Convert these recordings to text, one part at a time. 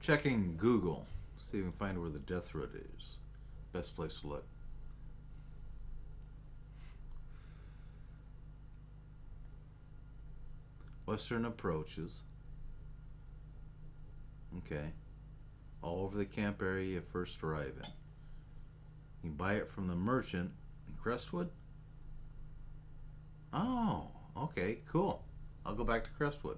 Checking Google. See if we can find where the death road is. Best place to look. Western approaches. Okay. All over the camp area you first arrive in. You buy it from the merchant in Crestwood? Oh, okay, cool. I'll go back to Crestwood.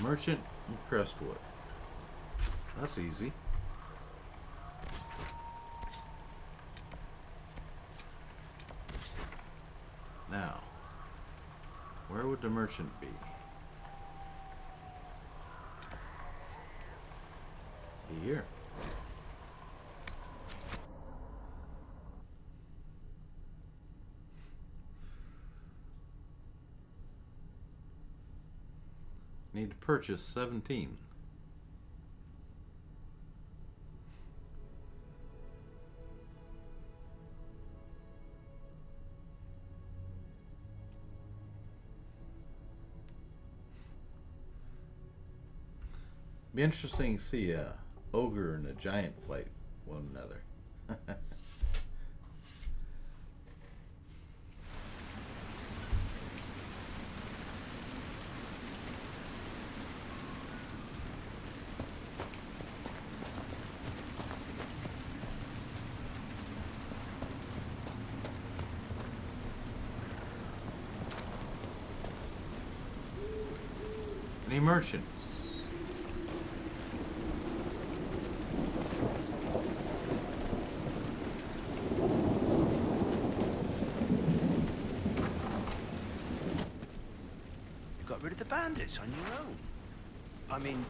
Merchant in Crestwood. That's easy. Now, where would the merchant be? Be here. Need to purchase 17. Be interesting to see a ogre and a giant fight one another. Any merchants? You got rid of the bandits on your own. I mean,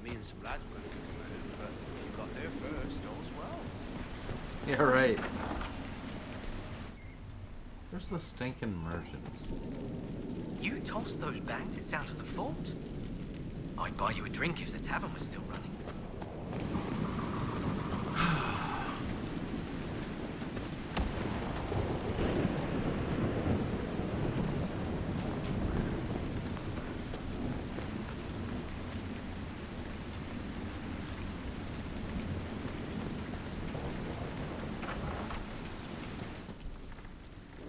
me and some lads were kicking around, but if you got there first, all's well. Yeah, right. Where's the stinking merchants? You tossed those bandits out of the fort? I'd buy you a drink if the tavern was still running.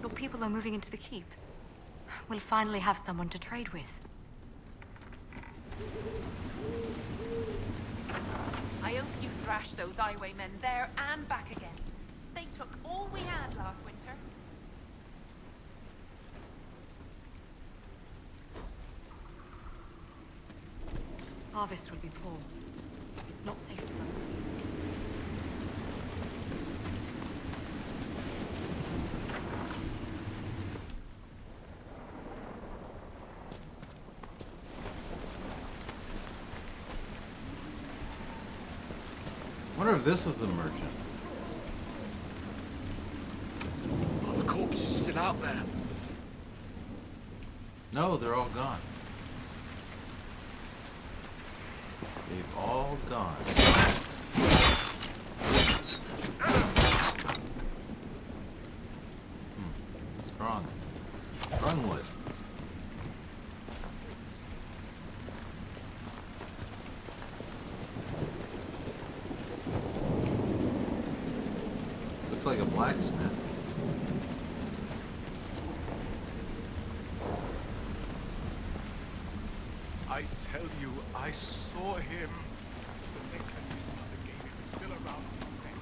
Your people are moving into the keep. We'll finally have someone to trade with. I hope you thrashed those highwaymen there and back again. They took all we had last winter. Harvest will be poor. It's not safe to run the fields. I wonder if this is the merchant. Are the corpses still out there? No, they're all gone. They've all gone. Strong. Strong wood. Looks like a blacksmith. I tell you, I saw him. The necklace his mother gave him is still around his neck.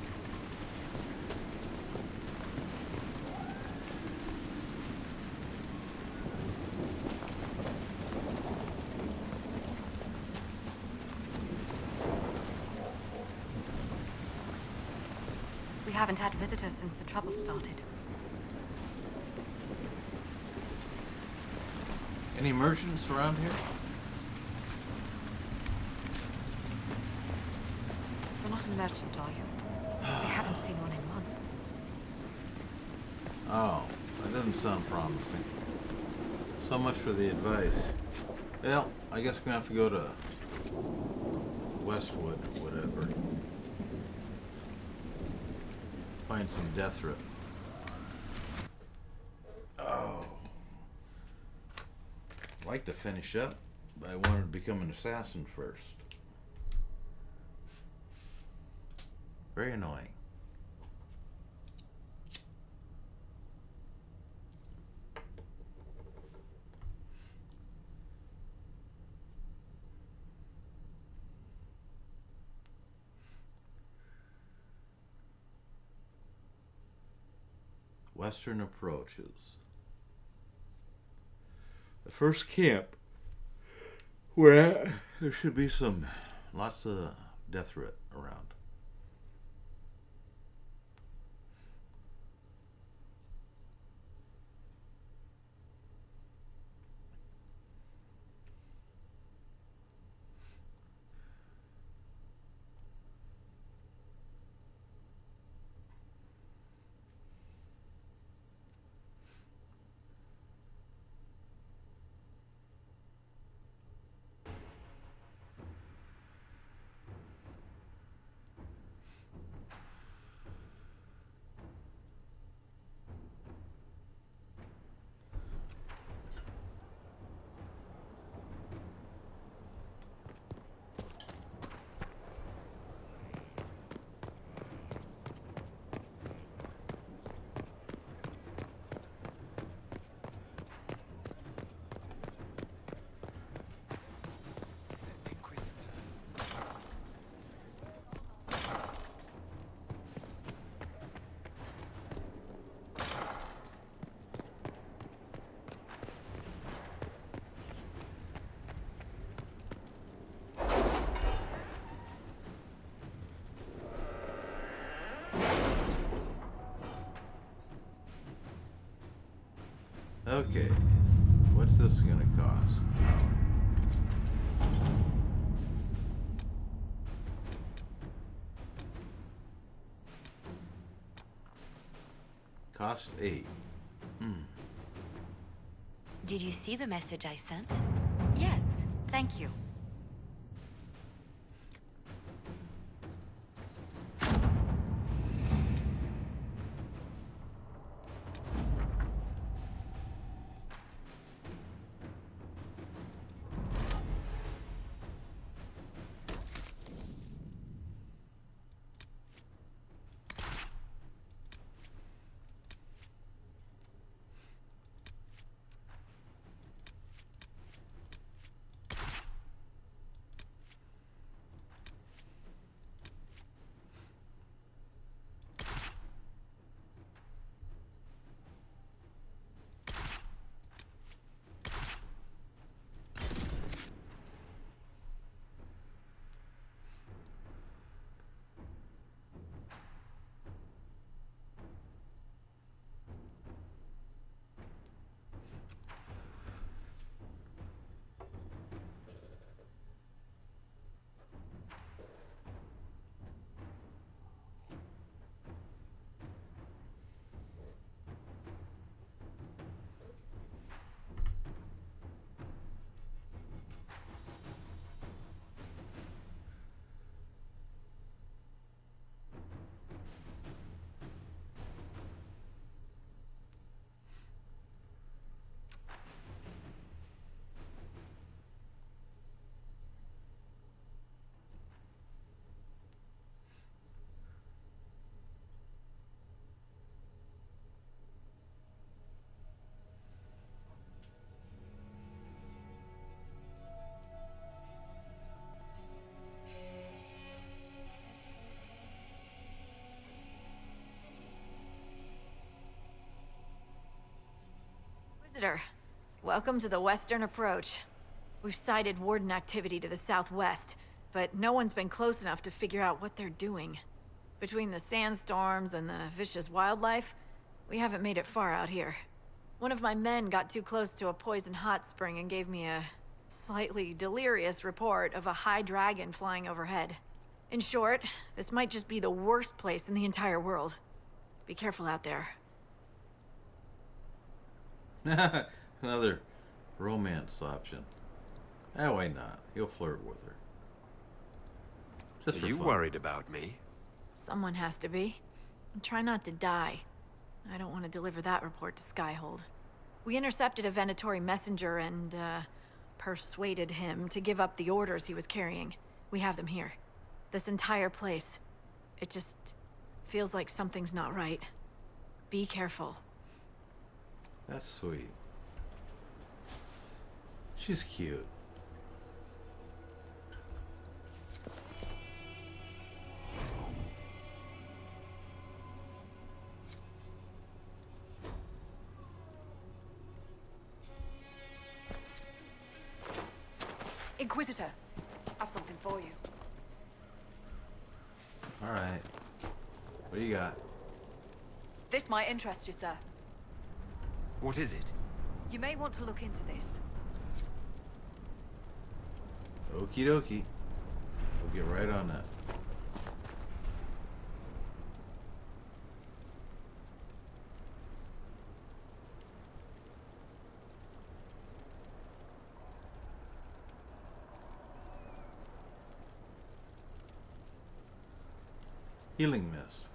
We haven't had visitors since the trouble started. Any merchants around here? You're not a merchant, are you? They haven't haven't seen one in months. Oh, that doesn't sound promising. So much for the advice. Well, I guess we're gonna have to go to Westwood, whatever. Find some death threat. Oh. I'd like to finish up, but I wanted to become an assassin first. Very annoying. Western approaches. The first camp where there should be lots of death threat around. Okay, what's this gonna cost? Cost 8. Did you see the message I sent? Yes, thank you. Visitor, welcome to the Western Approach. We've sighted Warden activity to the southwest, but no one's been close enough to figure out what they're doing. Between the sandstorms and the vicious wildlife, we haven't made it far out here. One of my men got too close to a poison hot spring and gave me a slightly delirious report of a high dragon flying overhead. In short, this might just be the worst place in the entire world. Be careful out there. Another romance option. Why not? He'll flirt with her. Just Are for you fun. worried about me? Someone has to be. And try not to die. I don't want to deliver that report to Skyhold. We intercepted a Venatori messenger and, persuaded him to give up the orders he was carrying. We have them here. This entire place. It just feels like something's not right. Be careful. That's sweet. She's cute. Inquisitor, I've something for you. Alright. What do you got? This might interest you, sir. What is it? You may want to look into this. Okie dokie. We'll get right on that. Healing mist.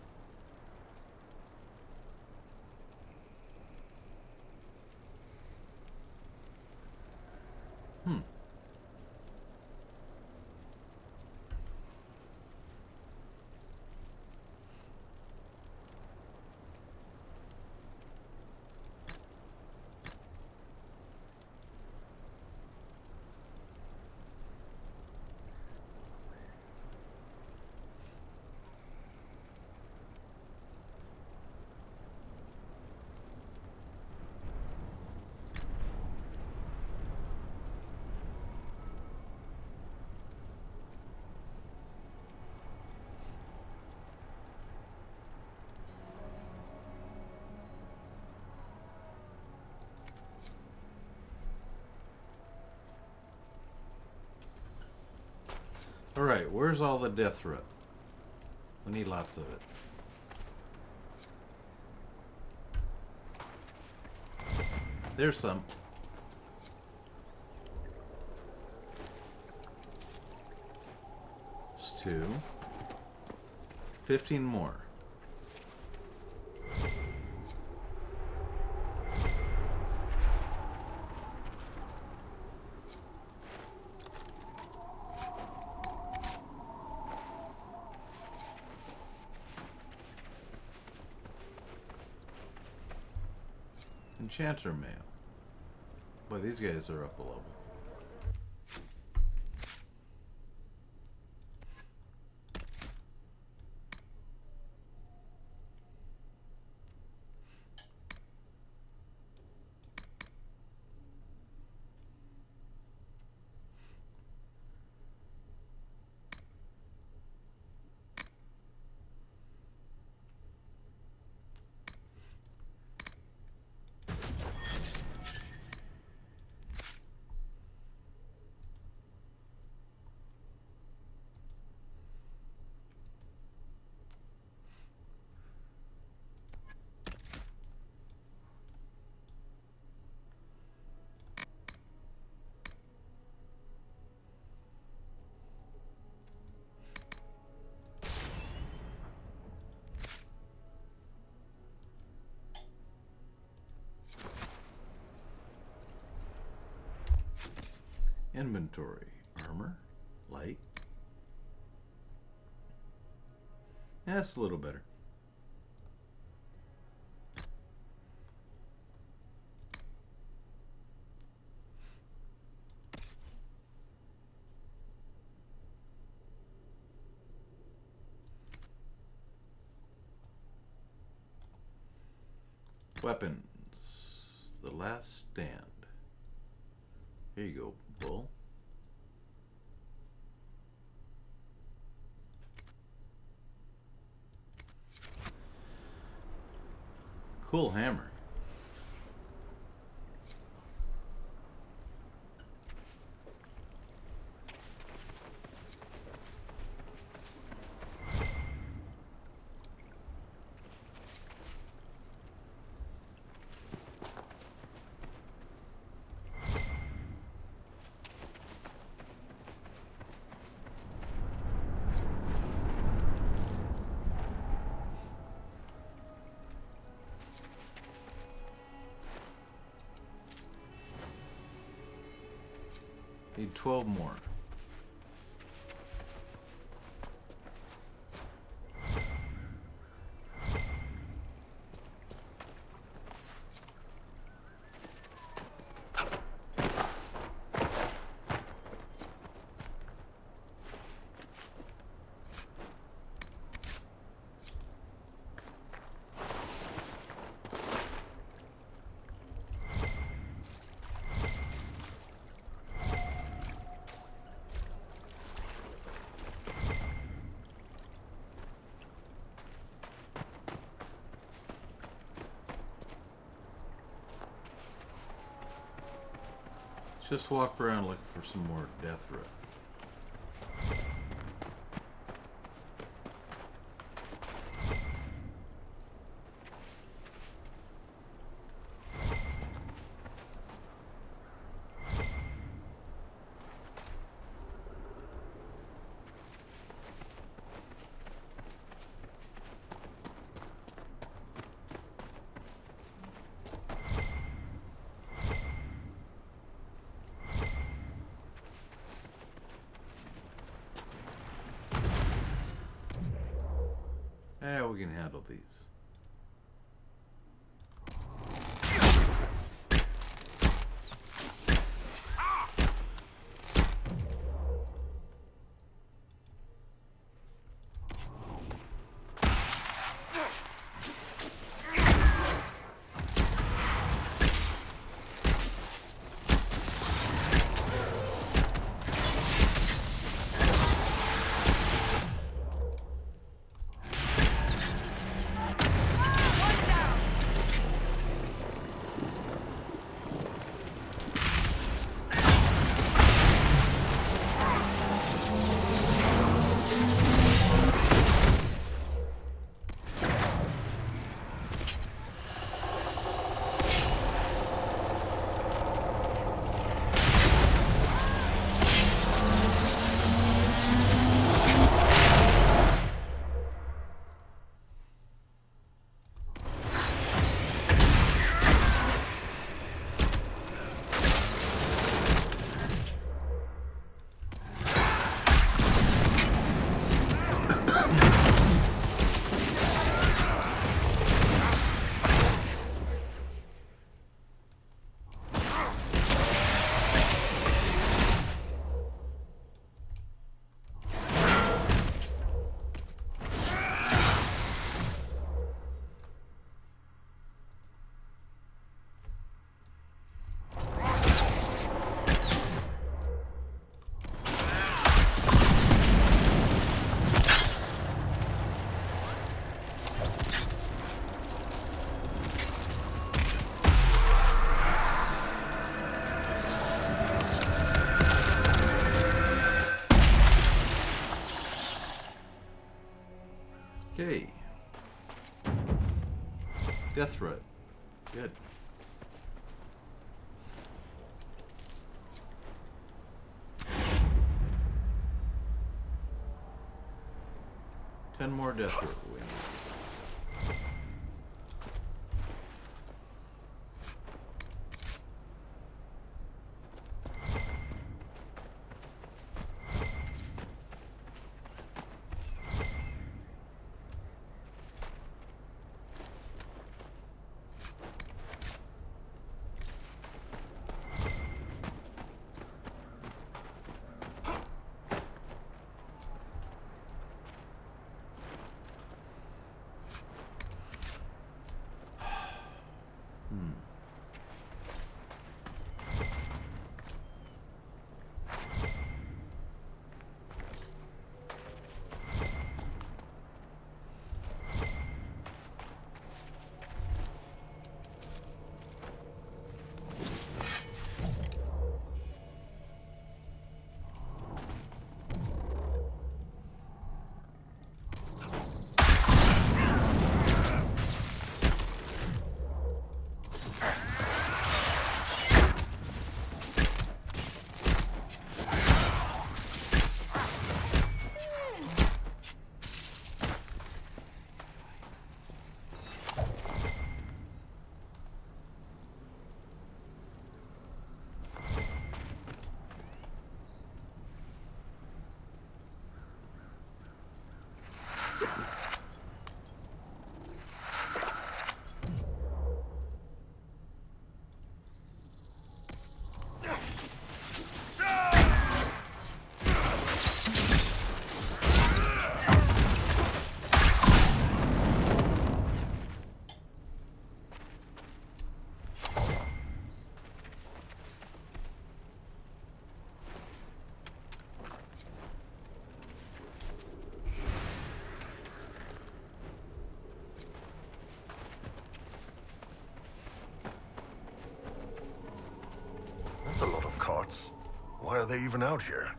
Alright, where's all the death root? We need lots of it. There's some. There's 2. 15 more. Enchanter mail. Boy, these guys are up a level. Inventory. Armor. Light. Yeah, that's a little better. Weapons. The Last Stand. Here you go, bull. Cool hammer. Need 12 more. Just walk around looking for some more death row. Yeah, we can handle these. Okay. Death threat. Good. Ten more death threat. they even out here?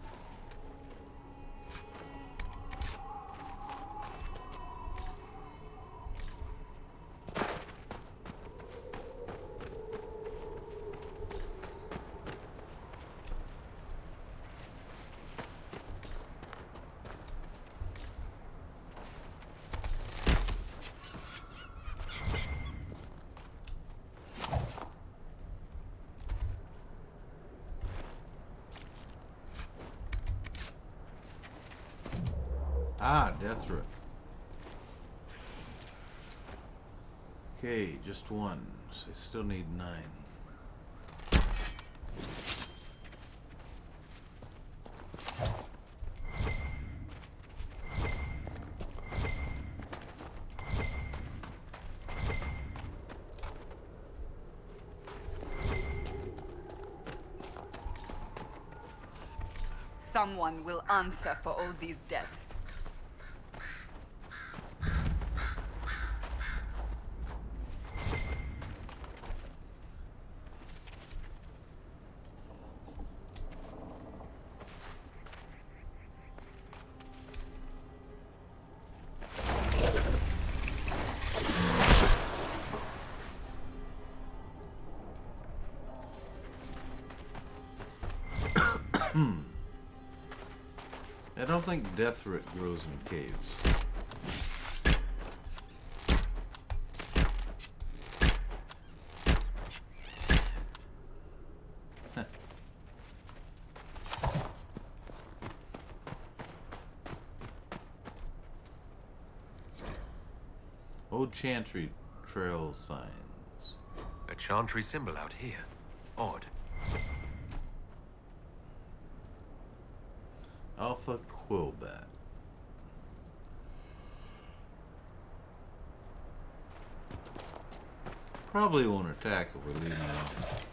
Ah, death threat. Okay, just one. So I still need 9. Someone will answer for all these deaths. I don't think death root grows in caves. Old Chantry trail signs. A chantry symbol out here. Odd. Alpha Quillbat. Probably won't attack if we're leaving it off.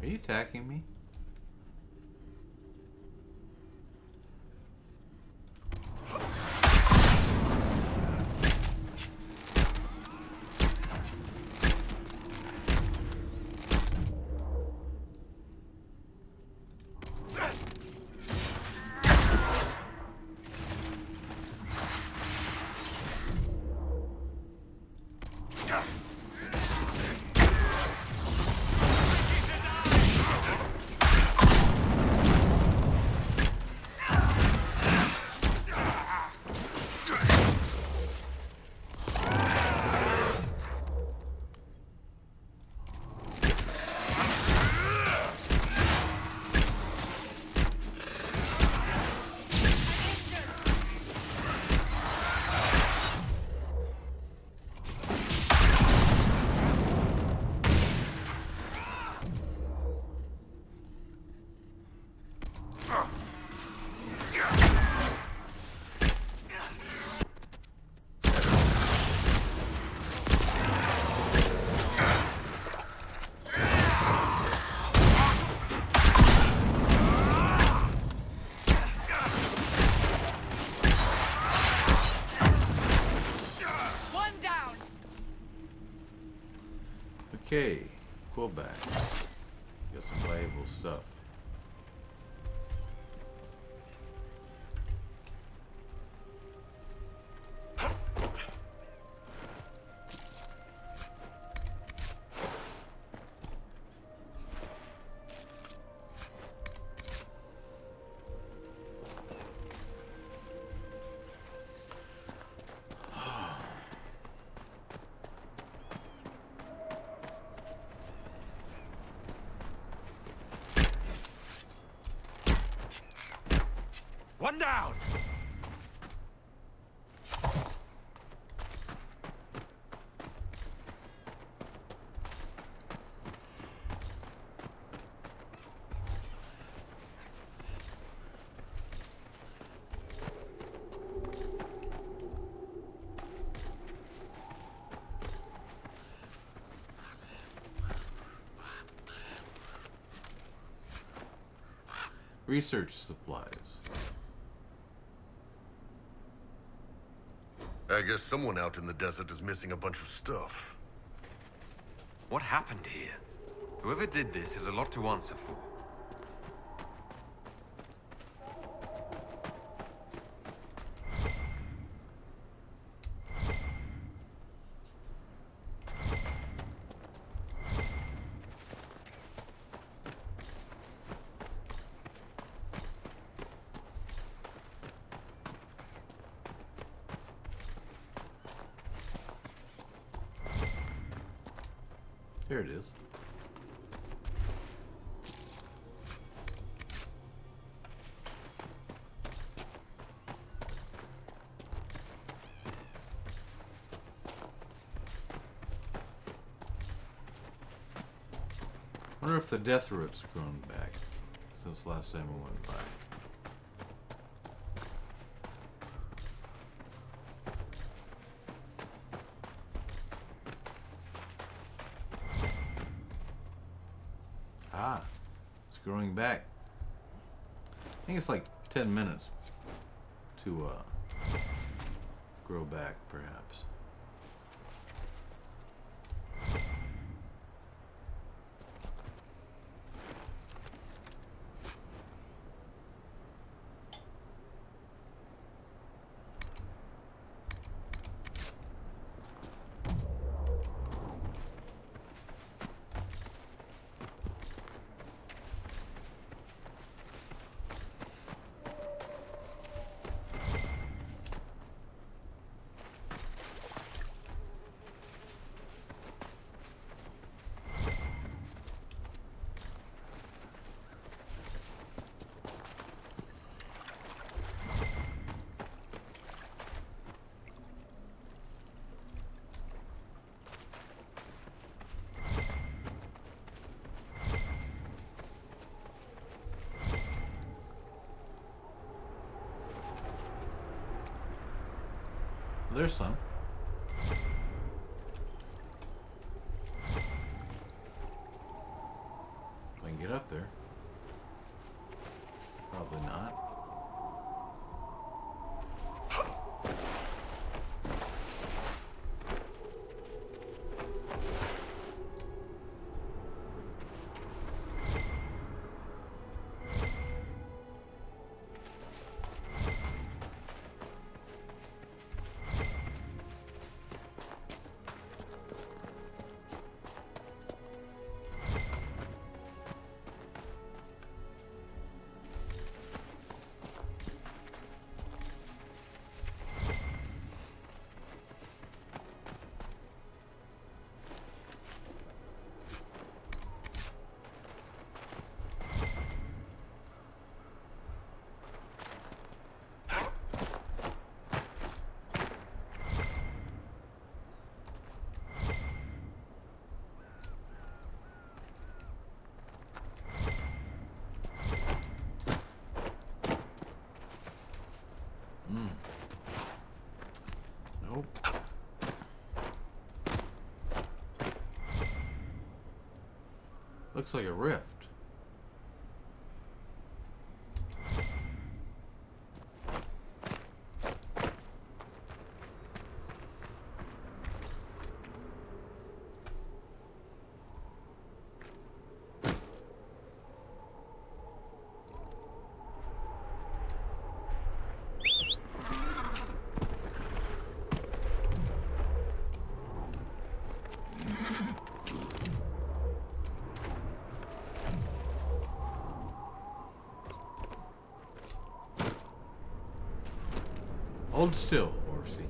Are you attacking me? Okay, Quillback. Got some valuable stuff. One down! Research supplies. I guess someone out in the desert is missing a bunch of stuff. What happened here? Whoever did this has a lot to answer for. Here it is. Wonder if the death root's grown back since last time we went by. Ah, it's growing back. I think it's like 10 minutes to grow back, perhaps. There's some. If I can get up there. Probably not. Nope. Looks like a rift. Hold still, horsey.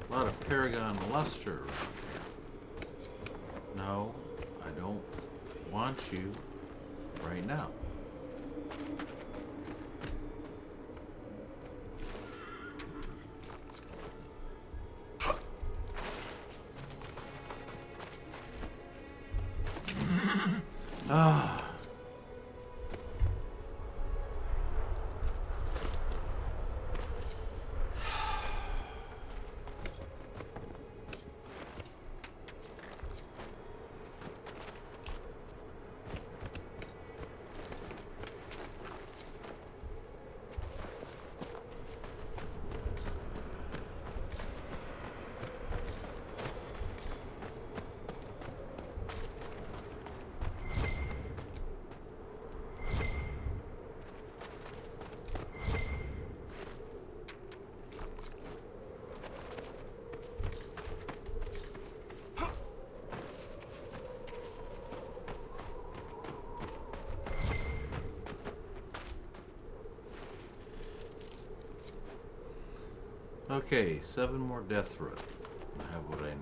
A lot of Paragon luster around here. No, I don't want you right now. Ah. Okay, 7 more death root. I have what I need.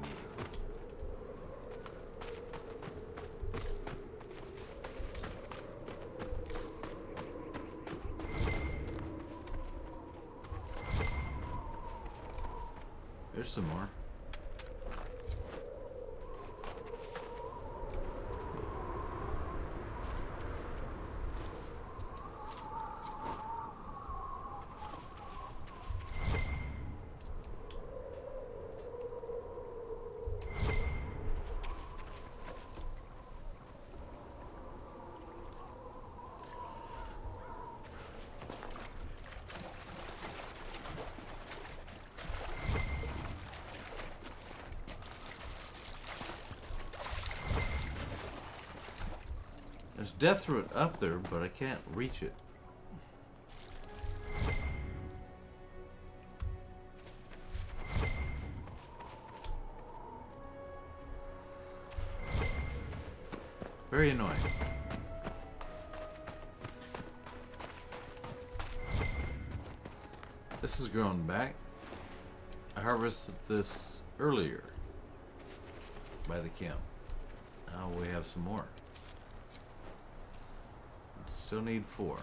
There's some more. There's death root up there, but I can't reach it. Very annoying. This is grown back. I harvested this earlier by the camp. Now we have some more. Still need 4.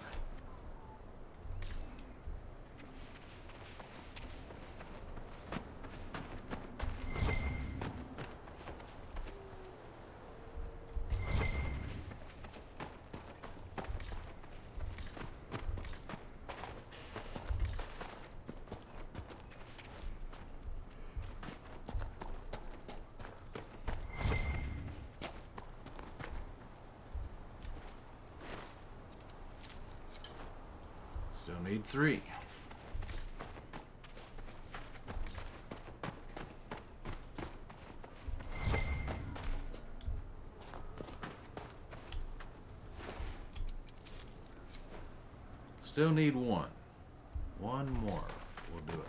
Still need 3. Still need 1. 1 more. We'll do it.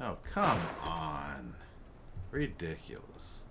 Oh, come on. Ridiculous.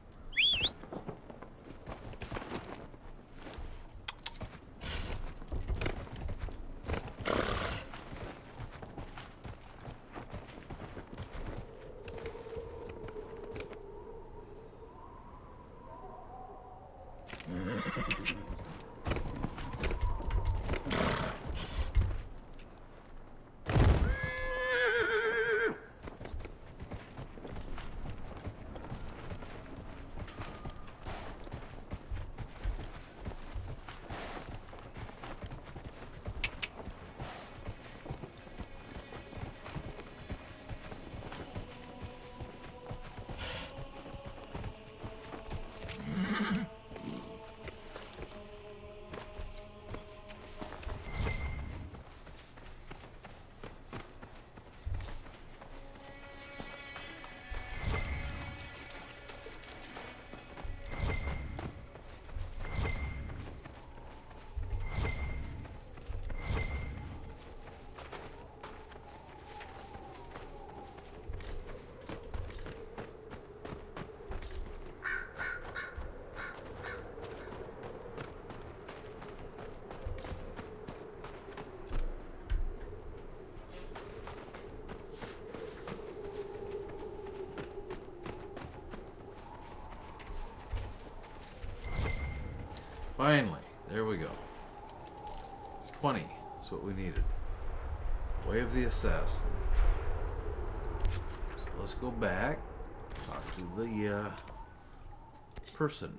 Finally, there we go. 20. That's what we needed. Way of the Assassin. So let's go back. Talk to the person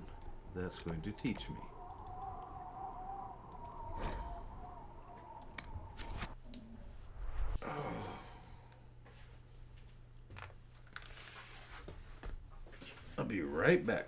that's going to teach me. I'll be right back.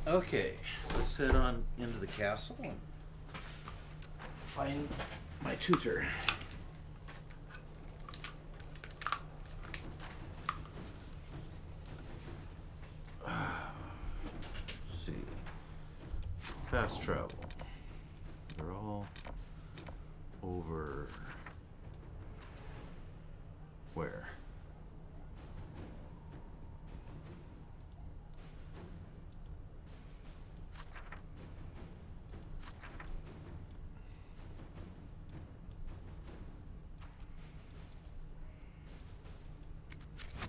Okay, let's head on into the castle and find my tutor. Let's see. Fast travel. They're all over. Where?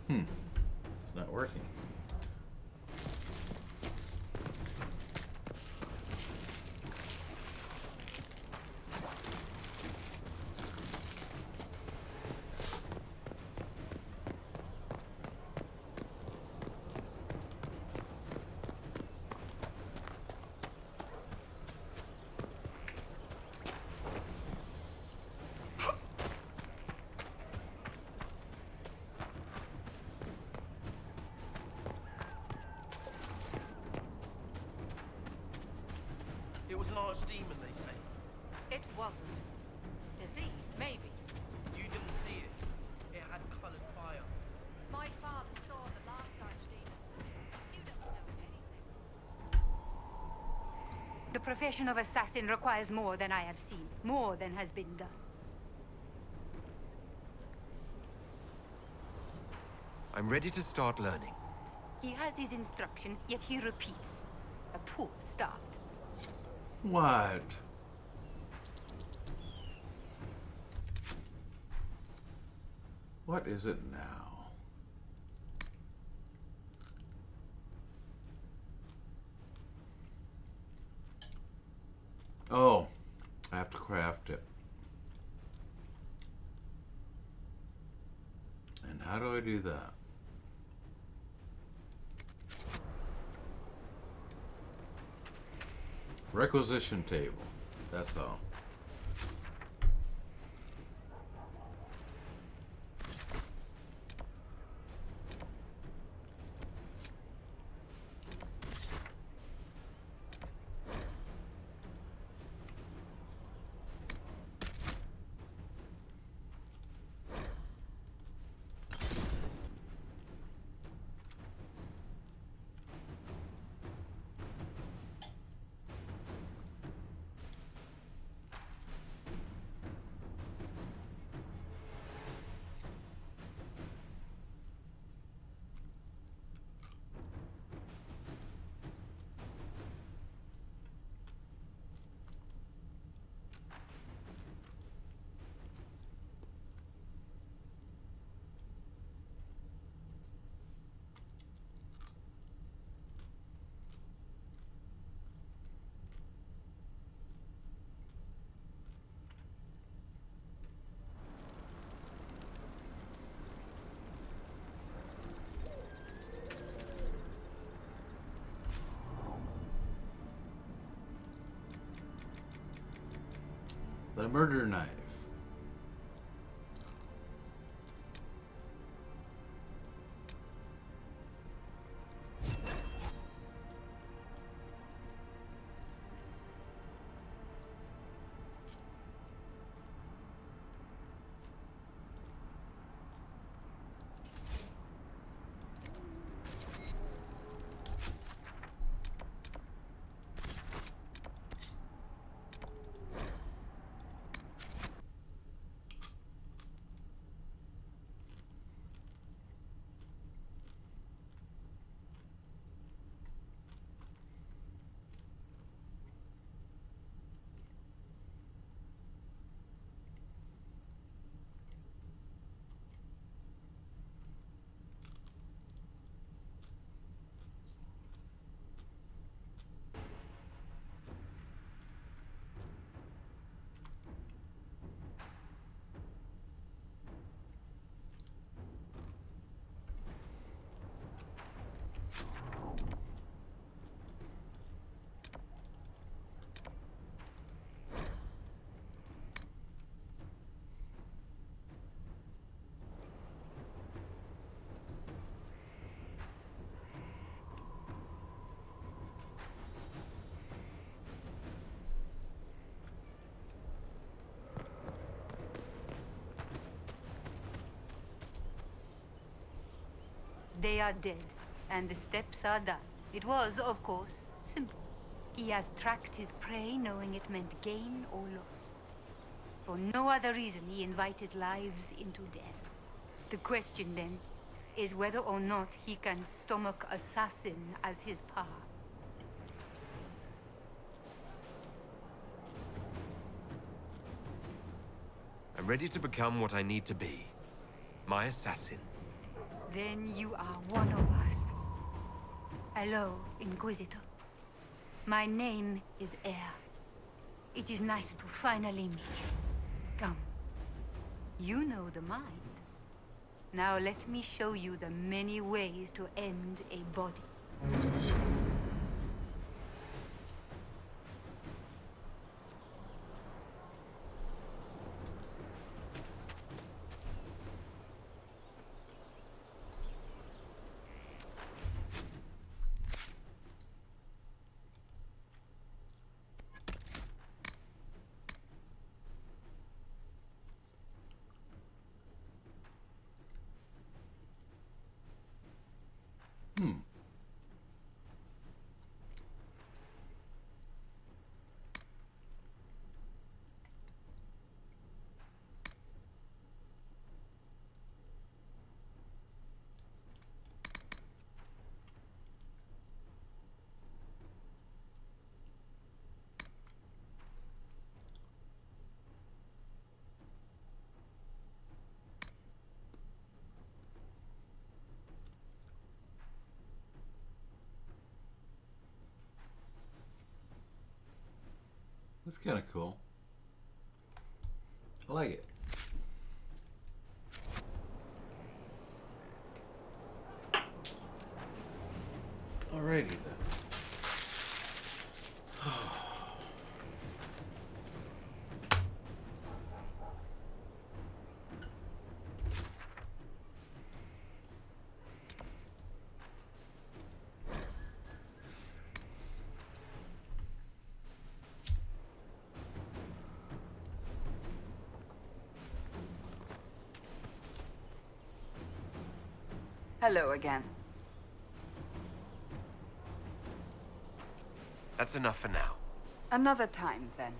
It's not working. It was an archdemon, they say. It wasn't. Diseased, maybe. You didn't see it. It had colored fire. My father saw the last archdemon. You don't know anything. The profession of assassin requires more than I have seen, more than has been done. I'm ready to start learning. He has his instruction, yet he repeats. A poor start. What? What is it now? Oh, I have to craft it. And how do I do that? Requisition table. That's all. The murder knife. They are dead, and the steps are done. It was, of course, simple. He has tracked his prey knowing it meant gain or loss. For no other reason he invited lives into death. The question then is whether or not he can stomach assassin as his path. I'm ready to become what I need to be. My assassin. Then you are one of us. Hello, Inquisitor. My name is Air. It is nice to finally meet you. Come. You know the mind. Now let me show you the many ways to end a body. That's kind of cool. I like it. Alrighty then. Hello again. That's enough for now. Another time, then.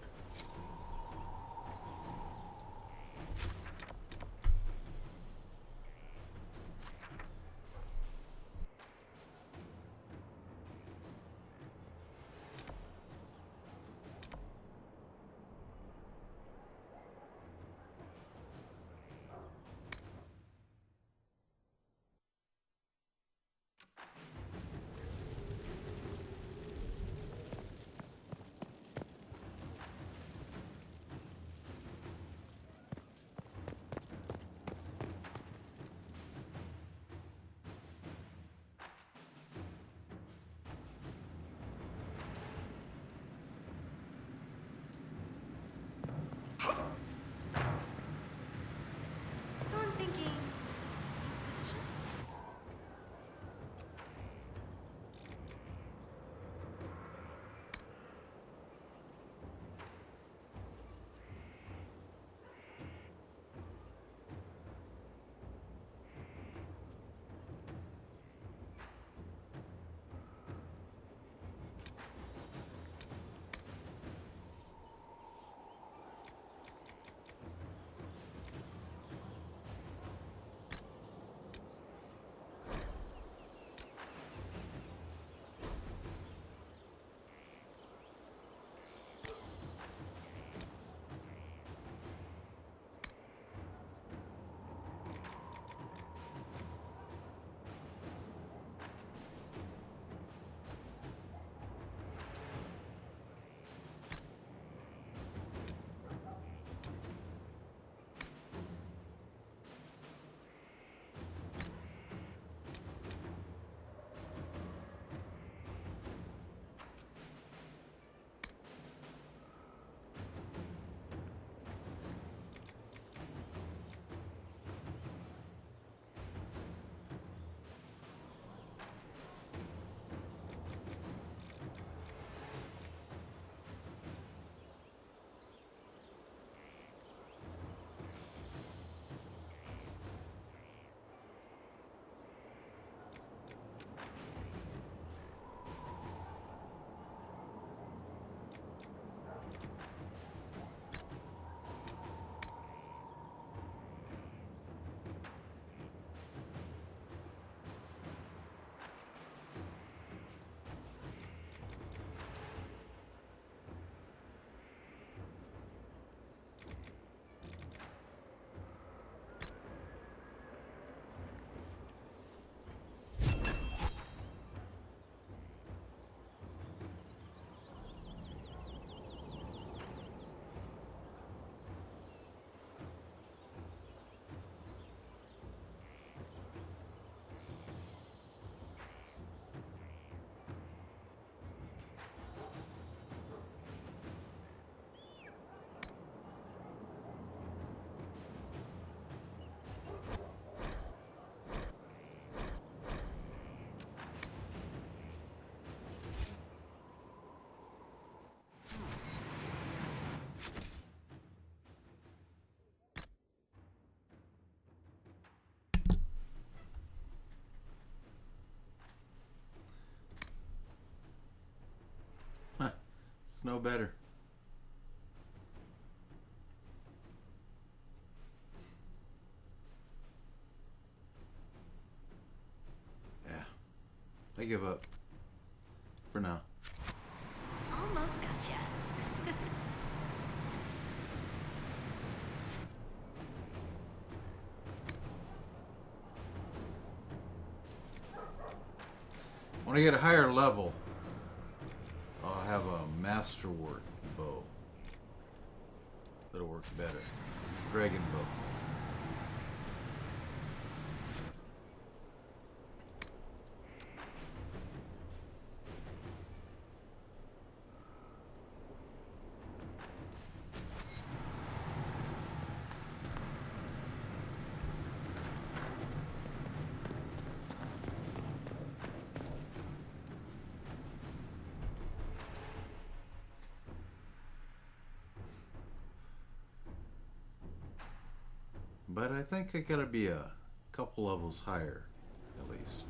It's no better. Yeah. I give up. For now. Almost gotcha. When I get a higher level, I'll have a masterwork bow. That'll work better. Dragon bow. But I think I gotta be a couple levels higher, at least.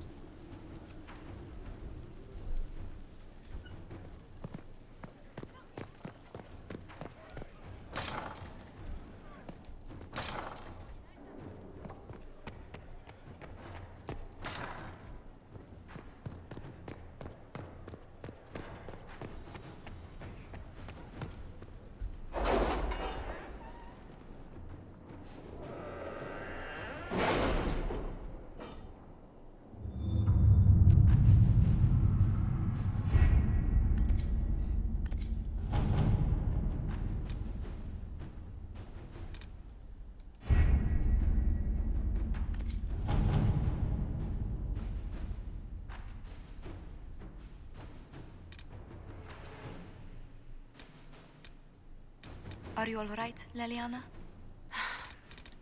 Are you all right, Leliana?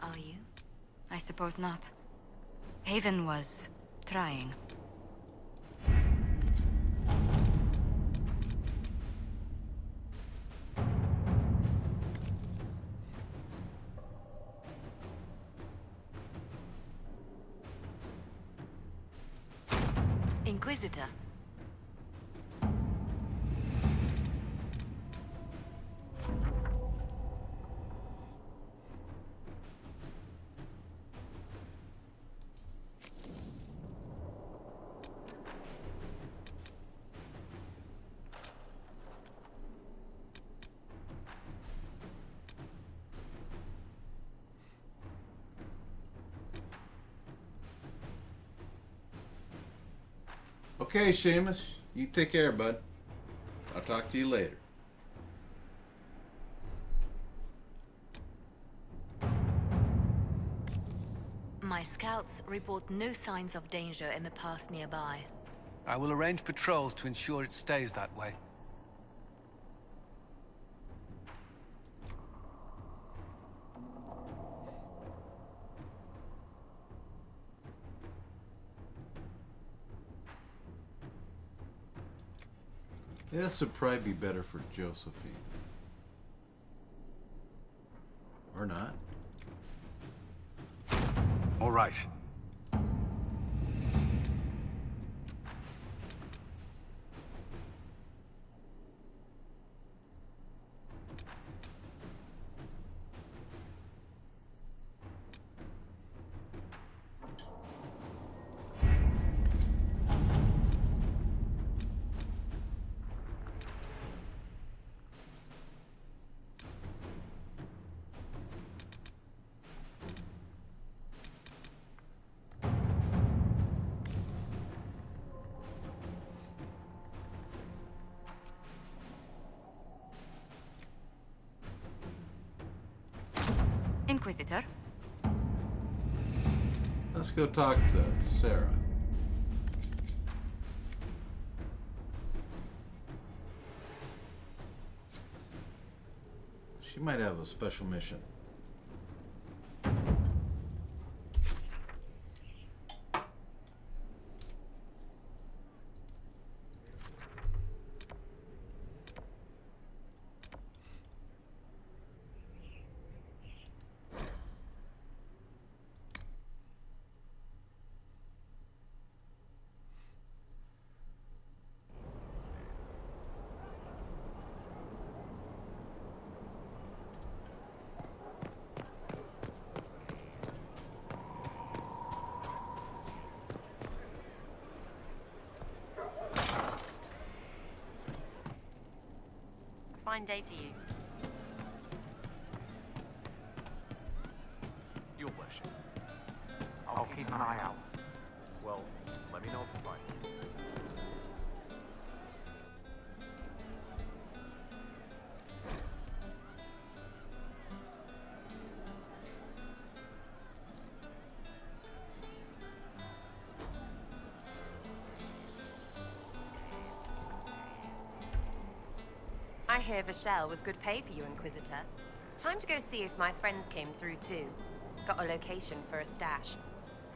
Are you? I suppose not. Haven was trying. Inquisitor. Okay, Seamus, you take care, bud. I'll talk to you later. My scouts report no signs of danger in the pass nearby. I will arrange patrols to ensure it stays that way. This would probably be better for Josephine. Or not. All right. Inquisitor? Let's go talk to Sarah. She might have a special mission. fine day to you. Your worship. I'll keep an eye out. Well, let me know if you find it. I hear Vashel was good pay for you, Inquisitor. Time to go see if my friends came through too. Got a location for a stash.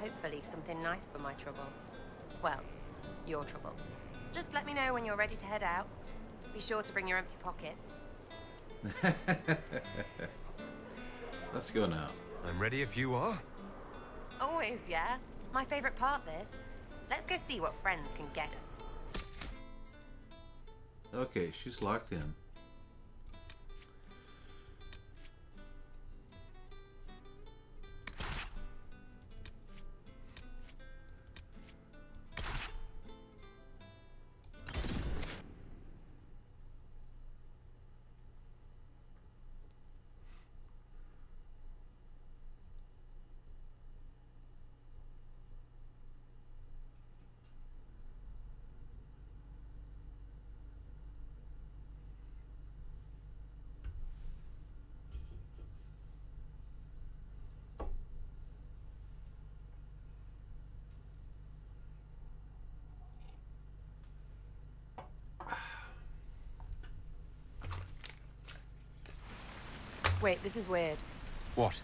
Hopefully something nice for my trouble. Well, your trouble. Just let me know when you're ready to head out. Be sure to bring your empty pockets. Let's go now. I'm ready if you are. Always, yeah. My favorite part, this. Let's go see what friends can get us. Okay, she's locked in. Wait, this is weird. What?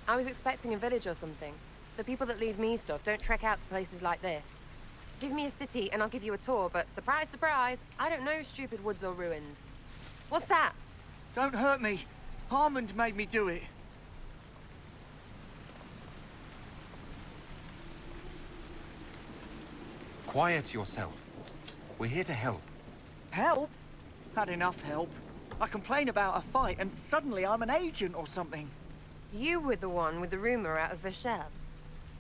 I was expecting a village or something. The people that leave me stuff don't trek out to places like this. Give me a city and I'll give you a tour, but surprise, surprise, I don't know stupid woods or ruins. What's that? Don't hurt me. Harmond made me do it. Quiet yourself. We're here to help. Help? Had enough help. I complain about a fight and suddenly I'm an agent or something. You were the one with the rumor out of Vashel.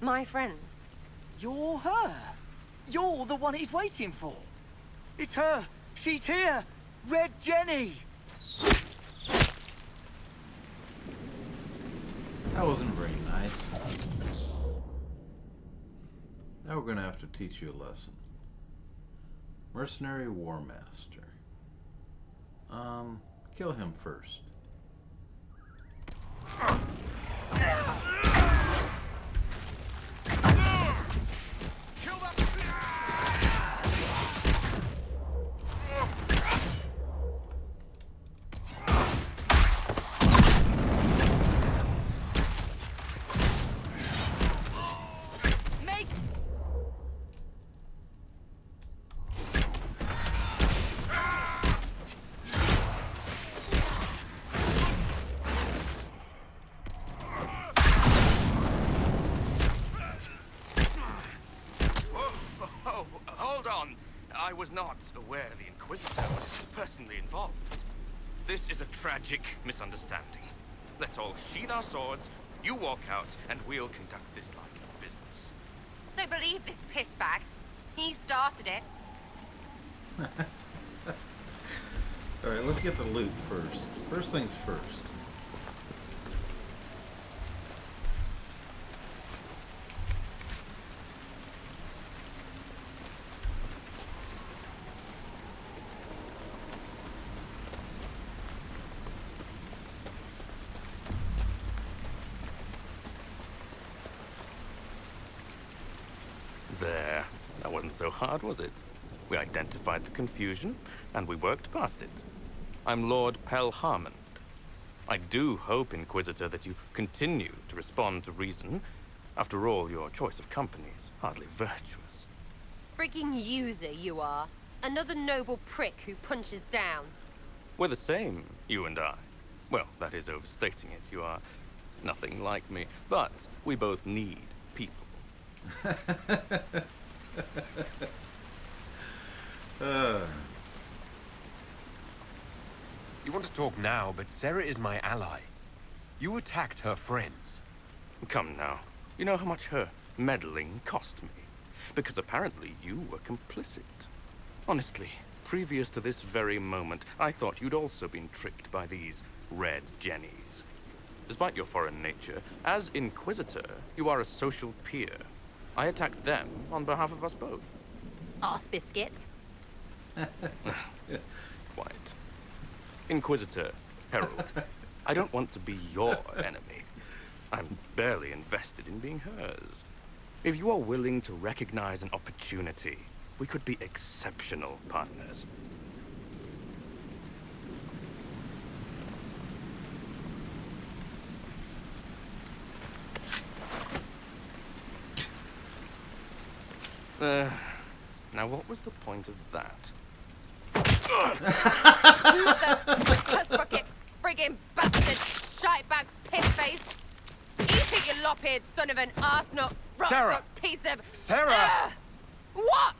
My friend. You're her. You're the one he's waiting for. It's her. She's here. Red Jenny. That wasn't very nice. Now we're gonna have to teach you a lesson. Mercenary War Master. Kill him first. I was not aware the Inquisitor was personally involved. This is a tragic misunderstanding. Let's all sheathe our swords, you walk out, and we'll conduct this like business. Don't believe this pissbag. He started it. Alright, let's get the loot first. First things first. There. That wasn't so hard, was it? We identified the confusion, and we worked past it. I'm Lord Pel Harmond. I do hope, Inquisitor, that you continue to respond to reason. After all, your choice of company is hardly virtuous. Frigging user, you are. Another noble prick who punches down. We're the same, you and I. Well, that is overstating it. You are nothing like me. But we both need people. You want to talk now, but Sarah is my ally. You attacked her friends. Come now. You know how much her meddling cost me? Because apparently you were complicit. Honestly, previous to this very moment, I thought you'd also been tricked by these red jennies. Despite your foreign nature, as Inquisitor, you are a social peer. I attacked them on behalf of us both. Arse biscuit. Quiet. Inquisitor, Herald, I don't want to be your enemy. I'm barely invested in being hers. If you are willing to recognize an opportunity, we could be exceptional partners. Now what was the point of that? Cuss bucket, friggin' bastard, shite bag, piss face. Eat it, you lop-eared son of an arsenut, Sarah! rot piece of... Sarah! What?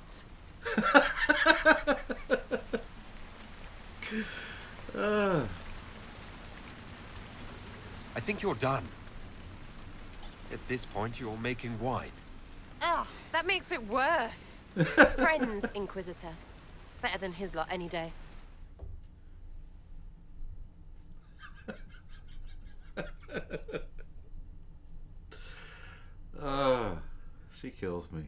I think you're done. At this point, you're making wine. Ugh, that makes it worse. Friends, Inquisitor. Better than his lot any day. She kills me.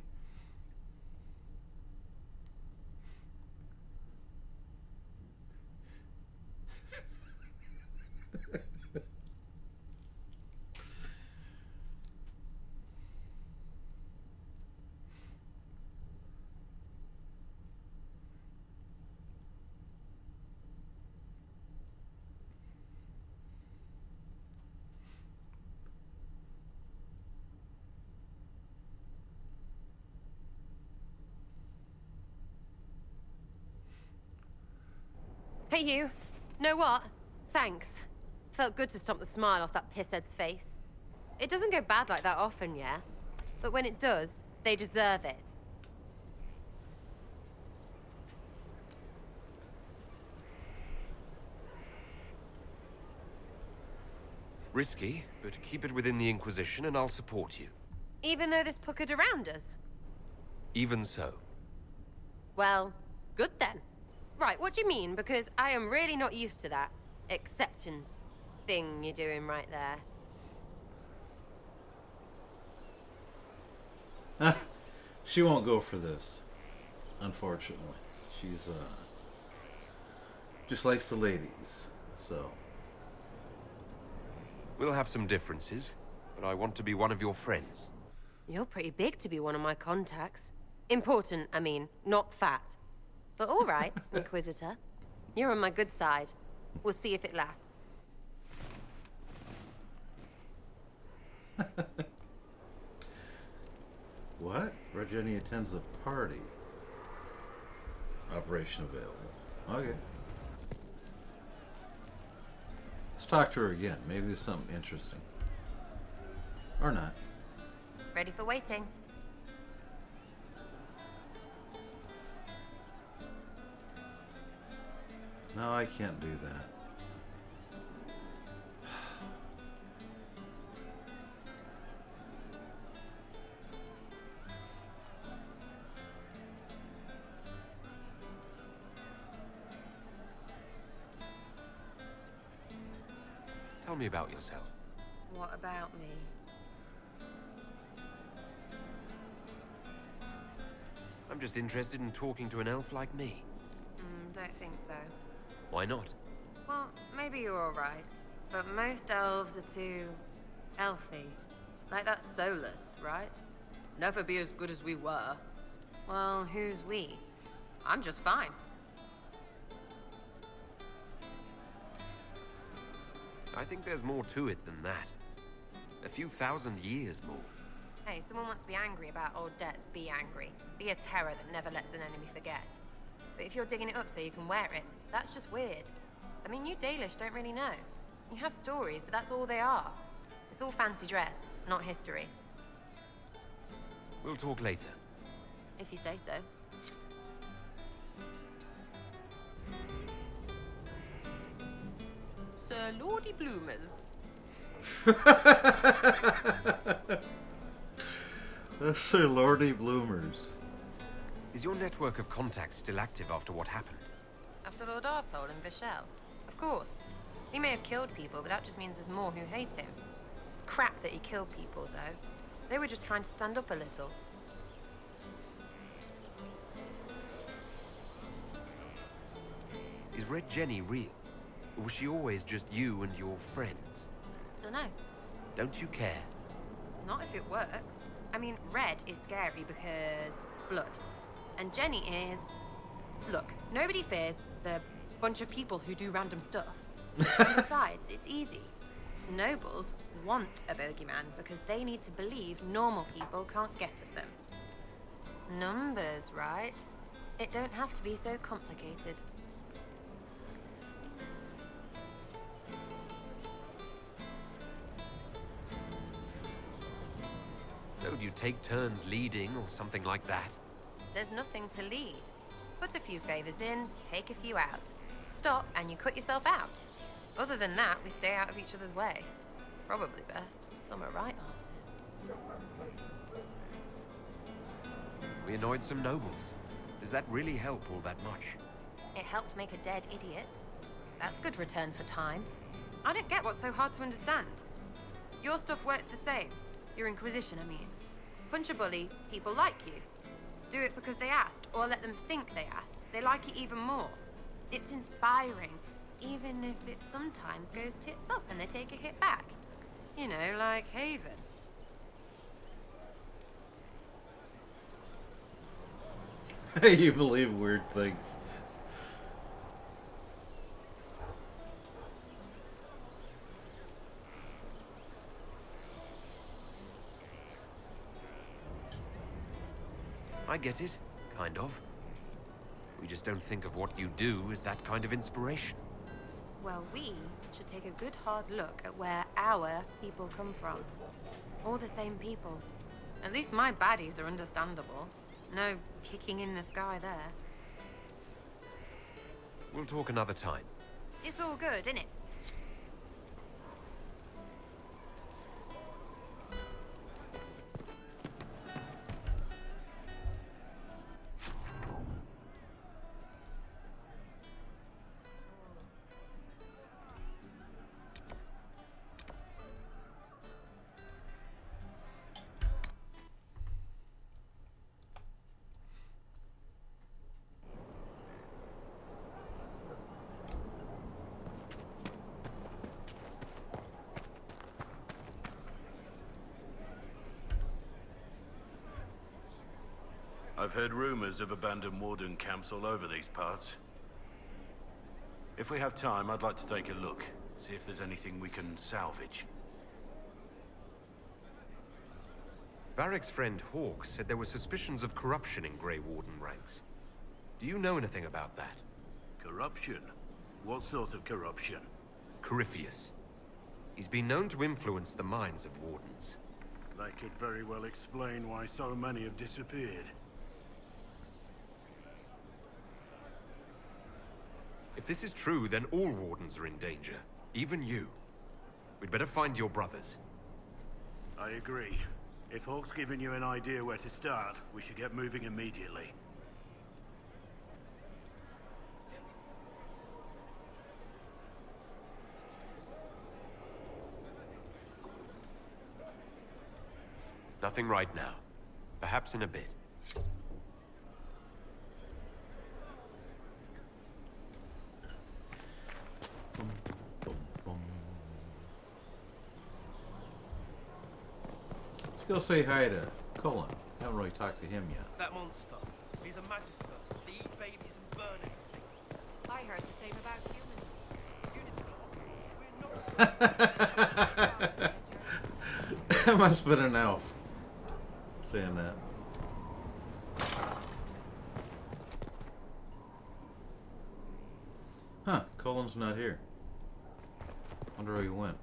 Hey you, know what? Thanks. Felt good to stomp the smile off that pisshead's face. It doesn't go bad like that often, yeah? But when it does, they deserve it. Risky, but keep it within the Inquisition and I'll support you. Even though this puckered around us? Even so. Well, good then. Right, what do you mean? Because I am really not used to that acceptance thing you're doing right there. She won't go for this, unfortunately. She's, just likes the ladies, so... We'll have some differences, but I want to be one of your friends. You're pretty big to be one of my contacts. Important, I mean, not fat. But all right, Inquisitor. You're on my good side. We'll see if it lasts. What? Red Jenny attends a party. Operation available. Okay. Let's talk to her again. Maybe there's something interesting. Or not. Ready for waiting. No, I can't do that. Tell me about yourself. What about me? I'm just interested in talking to an elf like me. Don't think so. Why not? Well, maybe you're alright, but most elves are too... elfy. Like that's soulless, right? Never be as good as we were. Well, who's we? I'm just fine. I think there's more to it than that. A few thousand years more. Hey, someone wants to be angry about old debts, be angry. Be a terror that never lets an enemy forget. But if you're digging it up so you can wear it, that's just weird. I mean, you Dalish don't really know. You have stories, but that's all they are. It's all fancy dress, not history. We'll talk later. If you say so. Sir Lordy Bloomers. Sir Lordy Bloomers. Is your network of contacts still active after what happened? After Lord Arsehole and Vishal? Of course. He may have killed people, but that just means there's more who hate him. It's crap that he killed people, though. They were just trying to stand up a little. Is Red Jenny real? Or was she always just you and your friends? Dunno. Don't you care? Not if it works. I mean, Red is scary because blood. And Jenny is... Look, nobody fears the bunch of people who do random stuff. And besides, it's easy. Nobles want a bogeyman because they need to believe normal people can't get at them. Numbers, right? It don't have to be so complicated. So do you take turns leading or something like that? There's nothing to lead. Put a few favors in, take a few out. Stop and you cut yourself out. Other than that, we stay out of each other's way. Probably best. Some are right arses. We annoyed some nobles. Does that really help all that much? It helped make a dead idiot. That's good return for time. I don't get what's so hard to understand. Your stuff works the same. Your Inquisition, I mean. Punch a bully, people like you. Do it because they asked, or let them think they asked. They like it even more. It's inspiring, even if it sometimes goes tits up and they take a hit back. You know, like Haven. You believe weird things. I get it, kind of. We just don't think of what you do as that kind of inspiration. Well, we should take a good hard look at where our people come from. All the same people. At least my baddies are understandable. No kicking in the sky there. We'll talk another time. It's all good, innit? I've heard rumors of abandoned warden camps all over these parts. If we have time, I'd like to take a look, see if there's anything we can salvage. Varric's friend Hawk said there were suspicions of corruption in Grey Warden ranks. Do you know anything about that? Corruption? What sort of corruption? Corypheus. He's been known to influence the minds of wardens. That could very well explain why so many have disappeared. If this is true, then all wardens are in danger. Even you. We'd better find your brothers. I agree. If Hawk's given you an idea where to start, we should get moving immediately. Nothing right now. Perhaps in a bit. Let's go say hi to Cullen. Haven't really talked to him yet. That monster. He's a magister. They eat babies and burn everything. I heard the same about humans. That must have been an elf saying that. Huh, Cullen's not here. Wonder where he went.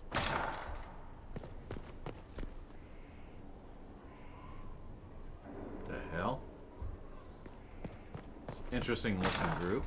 The hell? It's an interesting looking group.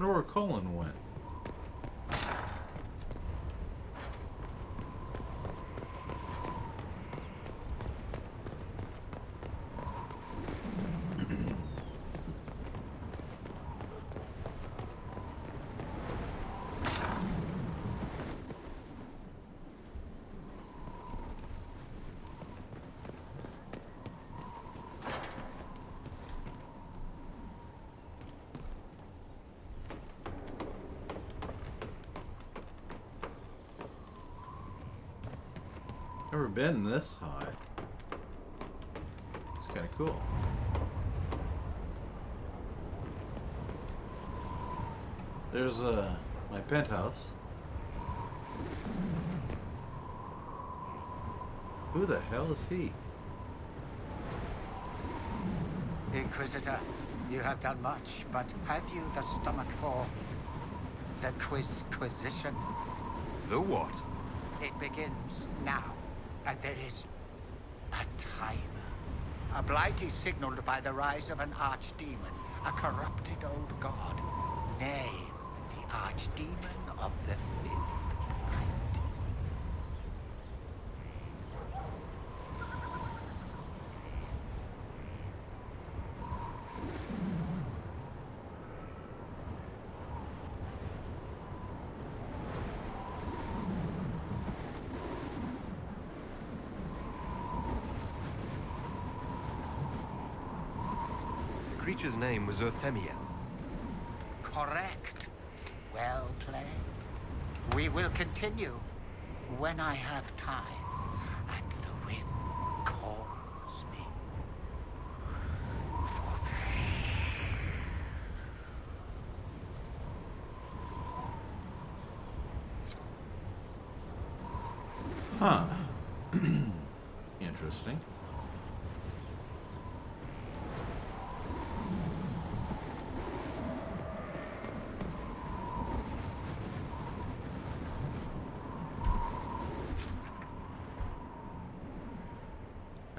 wonder where Colin went. Never been this high. It's kind of cool. There's my penthouse. Who the hell is he? Inquisitor, you have done much, but have you the stomach for the Quizquisition? The what? It begins now, and there is a timer. A blight is signaled by the rise of an archdemon, a corrupted old god. Nay, the archdemon of the fifth night. The creature's name was Euthemiel. Correct. Well played. We will continue when I have time and the wind calls me. Huh. Interesting.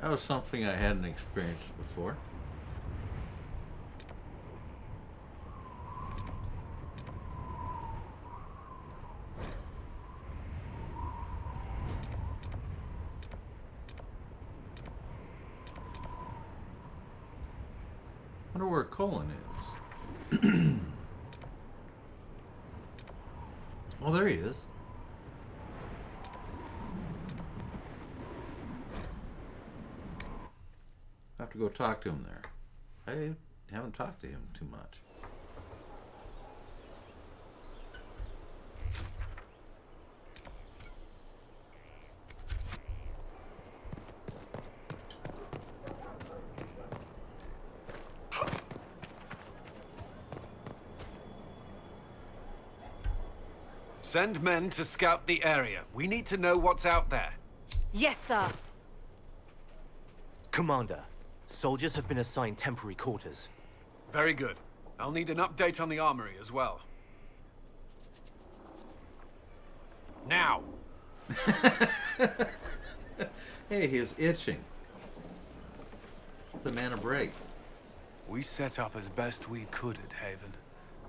That was something I hadn't experienced before. Wonder where Colin is. Oh, there he is. I have to go talk to him there. I haven't talked to him too much. Send men to scout the area. We need to know what's out there. Yes, sir. Commander, soldiers have been assigned temporary quarters. Very good. I'll need an update on the armory as well. Now! Hey, he was itching. Give the man a break. We set up as best we could at Haven,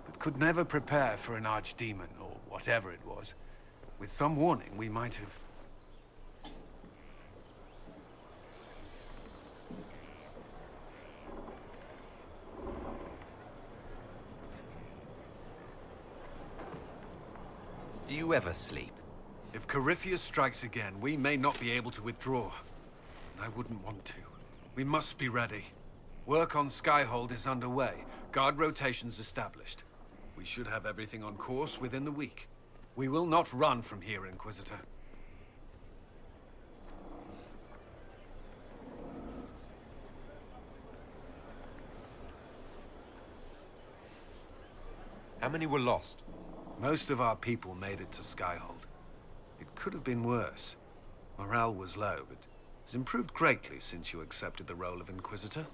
but could never prepare for an archdemon, or whatever it was. With some warning, we might have... Do you ever sleep? If Corypheus strikes again, we may not be able to withdraw. I wouldn't want to. We must be ready. Work on Skyhold is underway. Guard rotations established. We should have everything on course within the week. We will not run from here, Inquisitor. How many were lost? Most of our people made it to Skyhold. It could have been worse. Morale was low, but it's improved greatly since you accepted the role of Inquisitor.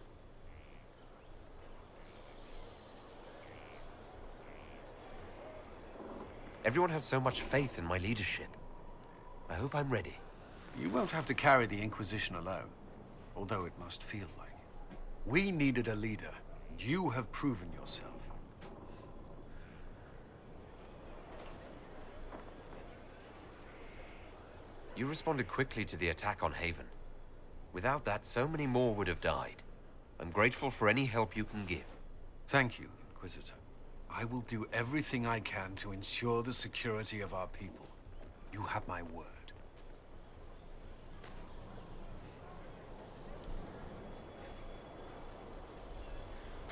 Everyone has so much faith in my leadership. I hope I'm ready. You won't have to carry the Inquisition alone, although it must feel like it. We needed a leader. You have proven yourself. You responded quickly to the attack on Haven. Without that, so many more would have died. I'm grateful for any help you can give. Thank you, Inquisitor. I will do everything I can to ensure the security of our people. You have my word.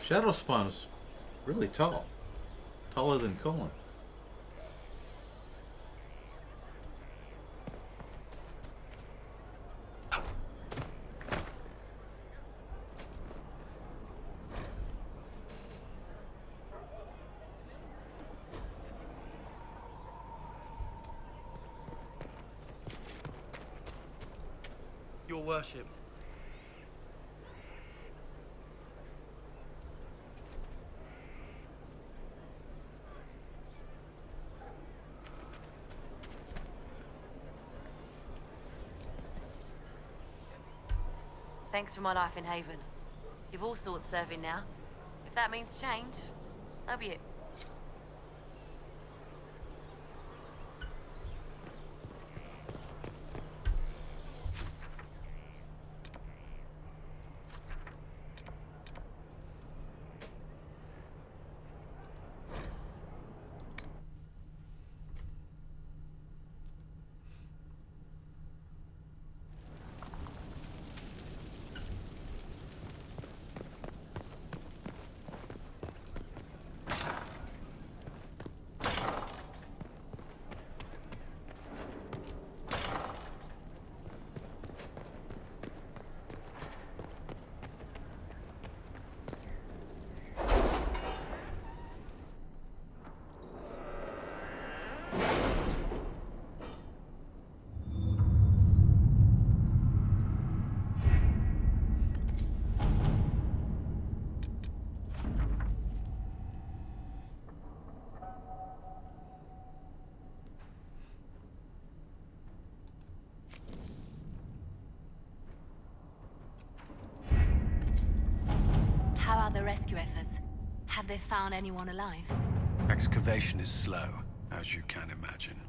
Shadowspawn's really tall. Taller than Colin. Your worship. Thanks for my life in Haven. You've all sorts serving now. If that means change, so be it. How are the rescue efforts? Have they found anyone alive? Excavation is slow, as you can imagine.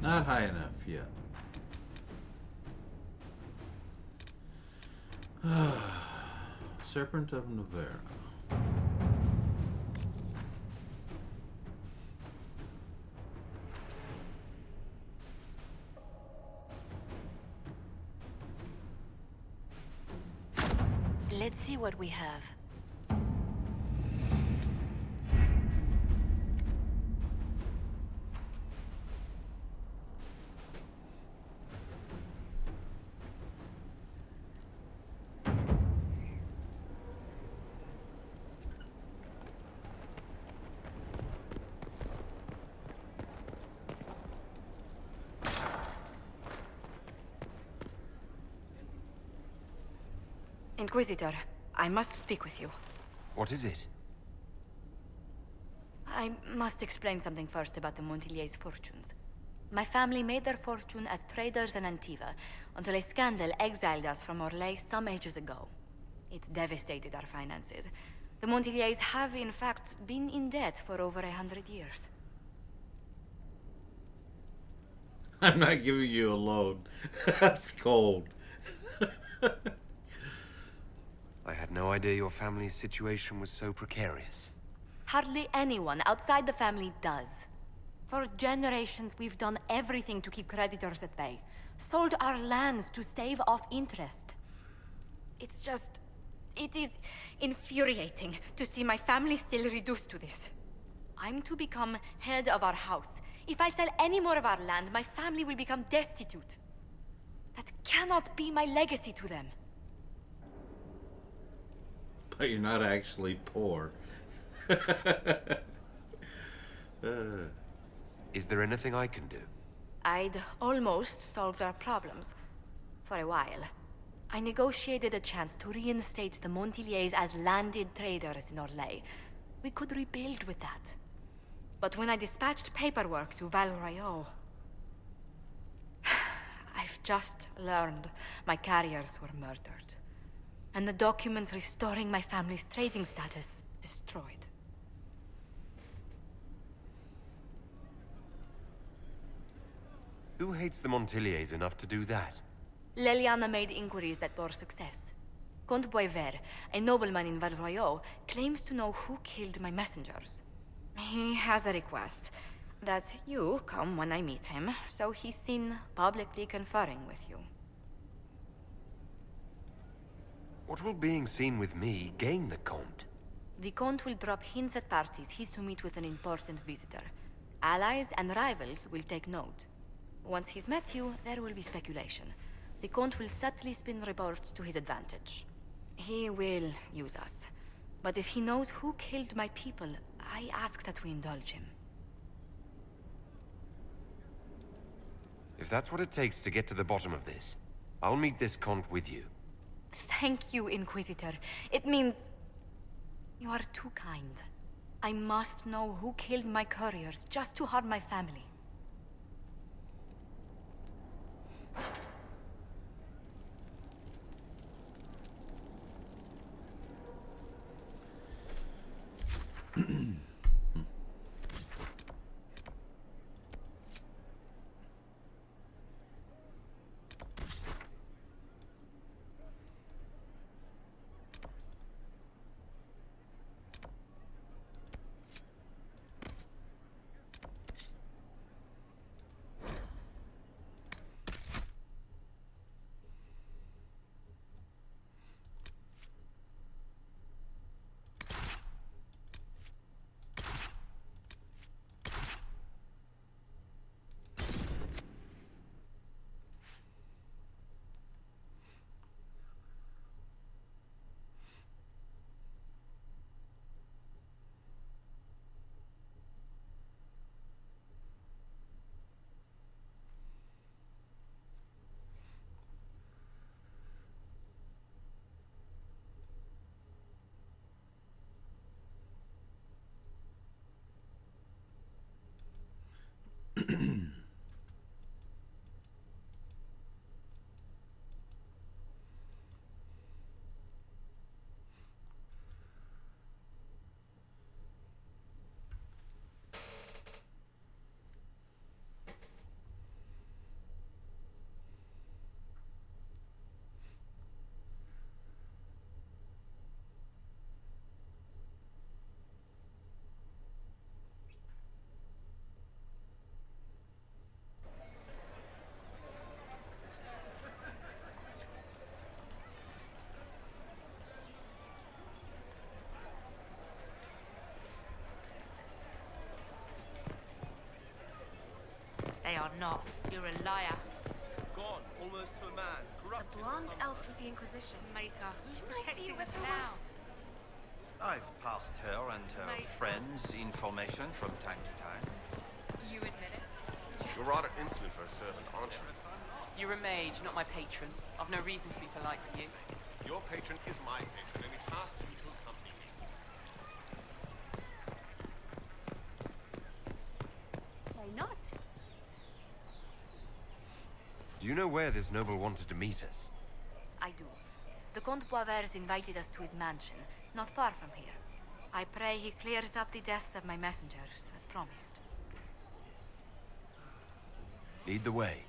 Not high enough yet. Serpent of Nevera. Let's see what we have. Inquisitor, I must speak with you. What is it? I must explain something first about the Montillier's fortunes. My family made their fortune as traders in Antiva until a scandal exiled us from Orlais some ages ago. It devastated our finances. The Montillier's have, in fact, been in debt for over 100 years. I'm not giving you a loan. That's cold. I had no idea your family's situation was so precarious. Hardly anyone outside the family does. For generations, we've done everything to keep creditors at bay. Sold our lands to stave off interest. It is infuriating to see my family still reduced to this. I'm to become head of our house. If I sell any more of our land, my family will become destitute. That cannot be my legacy to them. But you're not actually poor. Is there anything I can do? I'd almost solved our problems. For a while. I negotiated a chance to reinstate the Montiliers as landed traders in Orlais. We could rebuild with that. But when I dispatched paperwork to Val Royeaux, I've just learned my carriers were murdered. And the documents restoring my family's trading status destroyed. Who hates the Montiliers enough to do that? Leliana made inquiries that bore success. Comte Boisvert, a nobleman in Val Royeaux, claims to know who killed my messengers. He has a request that you come when I meet him, so he's seen publicly conferring with you. What will being seen with me gain the Comte? The Comte will drop hints at parties he's to meet with an important visitor. Allies and rivals will take note. Once he's met you, there will be speculation. The Comte will subtly spin reports to his advantage. He will use us. But if he knows who killed my people, I ask that we indulge him. If that's what it takes to get to the bottom of this, I'll meet this Comte with you. Thank you, Inquisitor. It means... you are too kind. I must know who killed my couriers just to harm my family. They are not. You're a liar. Gone, almost to a man. Corrupted. A blonde elf with the Inquisition. Maker, who's Didn't I see protecting you with us her now? once? I've passed her and her friends information from time to time. You admit it? You're rather insolent for a servant, aren't you? You're a mage, not my patron. I've no reason to be polite to you. Your patron is my patron, and it's asked you to accompany me. Why not? Do you know where this noble wanted to meet us? I do. The Comte Boisvert invited us to his mansion, not far from here. I pray he clears up the deaths of my messengers, as promised. Lead the way.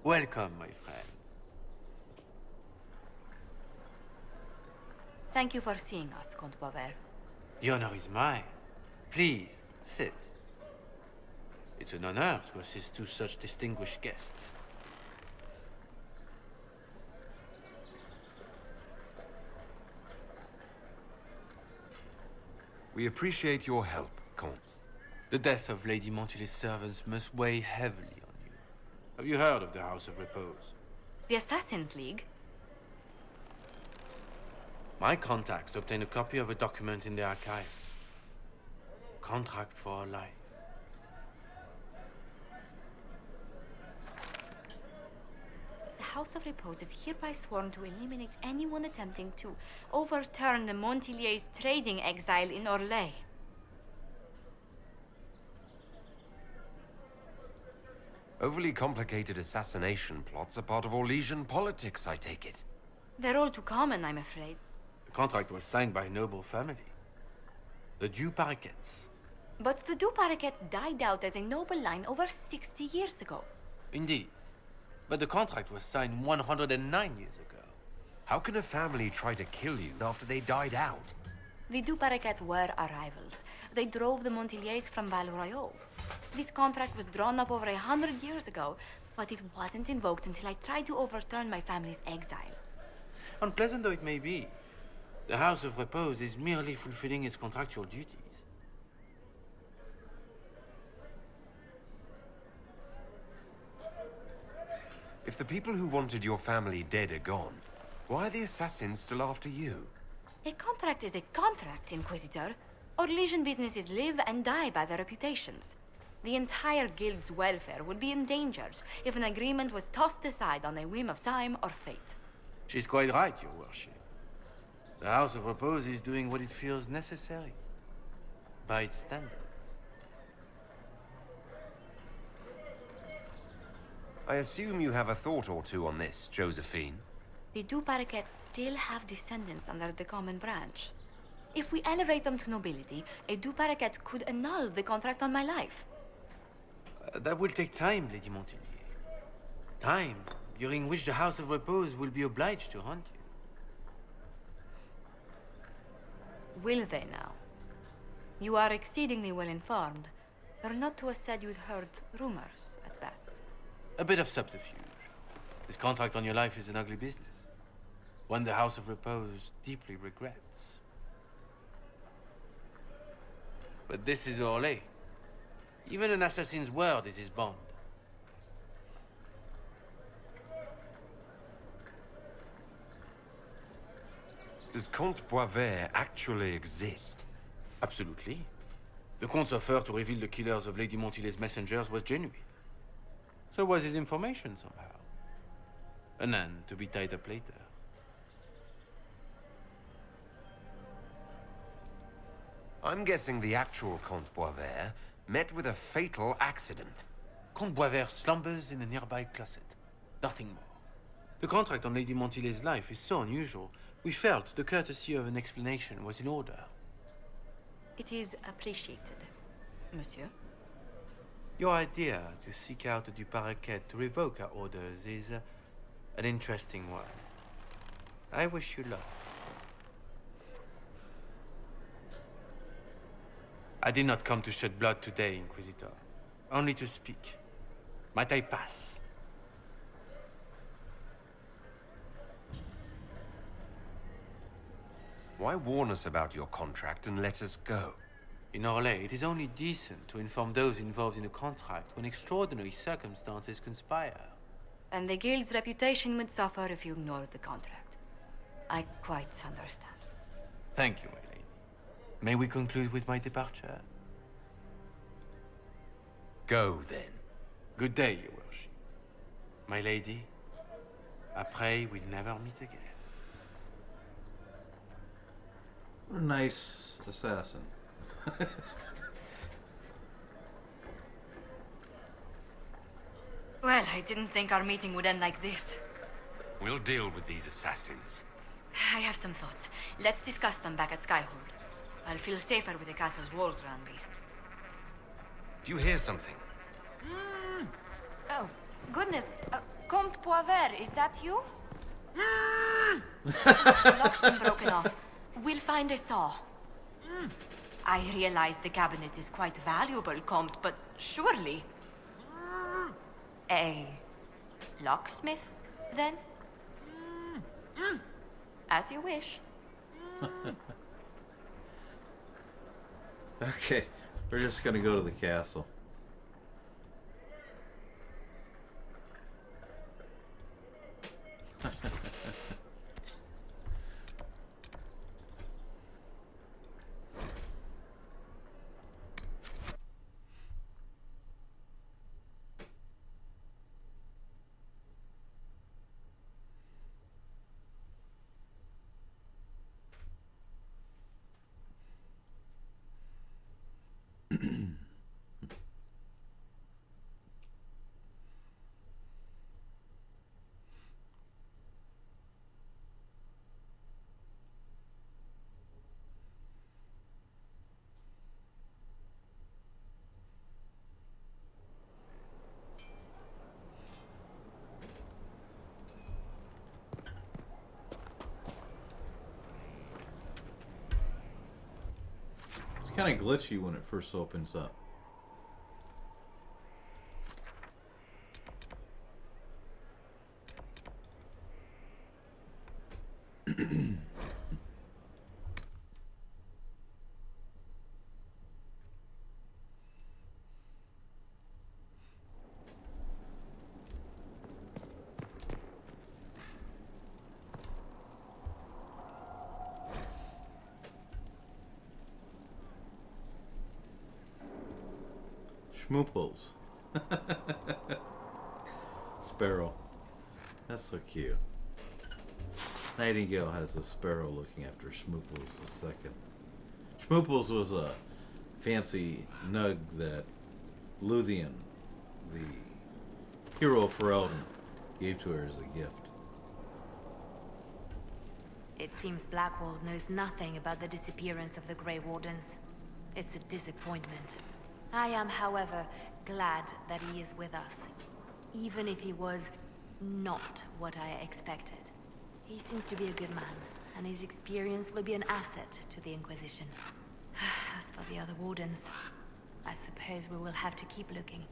Welcome, my friend. Thank you for seeing us, Comte Boisvert. The honor is mine. Please, sit. It's an honor to assist two such distinguished guests. We appreciate your help, Comte. The death of Lady Montily's servants must weigh heavily on you. Have you heard of the House of Repose? The Assassin's League? My contacts obtained a copy of a document in the archive. Contract for a life. The House of Repose is hereby sworn to eliminate anyone attempting to overturn the Montiliers' trading exile in Orlais. Overly complicated assassination plots are part of Orlesian politics, I take it. They're all too common, I'm afraid. The contract was signed by a noble family. The Du Paraquets. But the Du Paraquets died out as a noble line over 60 years ago. Indeed. But the contract was signed 109 years ago. How can a family try to kill you after they died out? The Du Paraquets were our rivals. They drove the Montiliers from Val Royal. This contract was drawn up over 100 years ago, but it wasn't invoked until I tried to overturn my family's exile. Unpleasant though it may be, the House of Repose is merely fulfilling its contractual duties. If the people who wanted your family dead are gone, why are the assassins still after you? A contract is a contract, Inquisitor. Orlesian businesses live and die by their reputations. The entire guild's welfare would be endangered if an agreement was tossed aside on a whim of time or fate. She's quite right, Your Worship. The House of Repose is doing what it feels necessary, by its standards. I assume you have a thought or two on this, Josephine. The Du Paraquets still have descendants under the common branch. If we elevate them to nobility, a Du Paraquet could annul the contract on my life. That will take time, Lady Montilier. Time during which the House of Repose will be obliged to hunt you. Will they now? You are exceedingly well informed. You're not to have said you'd heard rumors, at best. A bit of subterfuge. This contract on your life is an ugly business. One the House of Repose deeply regrets. But this is Orlais. Even an assassin's word is his bond. Does Comte Boisvert actually exist? Absolutely. The Comte's offer to reveal the killers of Lady Montilier's messengers was genuine. So was his information somehow. An end to be tied up later. I'm guessing the actual Comte Boisvert met with a fatal accident. Comte Boisvert slumbers in a nearby closet. Nothing more. The contract on Lady Montilier's life is so unusual, we felt the courtesy of an explanation was in order. It is appreciated, monsieur. Your idea to seek out the Du Paraquet to revoke our orders is an interesting one. I wish you luck. I did not come to shed blood today, Inquisitor. Only to speak. Might I pass? Why warn us about your contract and let us go? In Orlais, it is only decent to inform those involved in a contract when extraordinary circumstances conspire. And the guild's reputation would suffer if you ignored the contract. I quite understand. Thank you, my lady. May we conclude with my departure? Go, then. Good day, Your Worship. My lady, I pray we'll never meet again. What a nice assassin. Well, I didn't think our meeting would end like this. We'll deal with these assassins. I have some thoughts. Let's discuss them back at Skyhold. I'll feel safer with the castle's walls around me. Do you hear something? Oh, goodness. Comte Boisvert, is that you? The lock's been broken off. We'll find a saw. I realize the cabinet is quite valuable, Comte, but surely... A locksmith, then? As you wish. Okay, we're just gonna go to the castle. It's kind of glitchy when it first opens up. Schmooples. Sparrow. That's so cute. Nightingale has a sparrow looking after Schmooples a second. Schmooples was a fancy nug that Luthien, the hero of Ferelden, gave to her as a gift. It seems Blackwall knows nothing about the disappearance of the Grey Wardens. It's a disappointment. I am, however, glad that he is with us, even if he was not what I expected. He seems to be a good man, and his experience will be an asset to the Inquisition. As for the other Wardens, I suppose we will have to keep looking.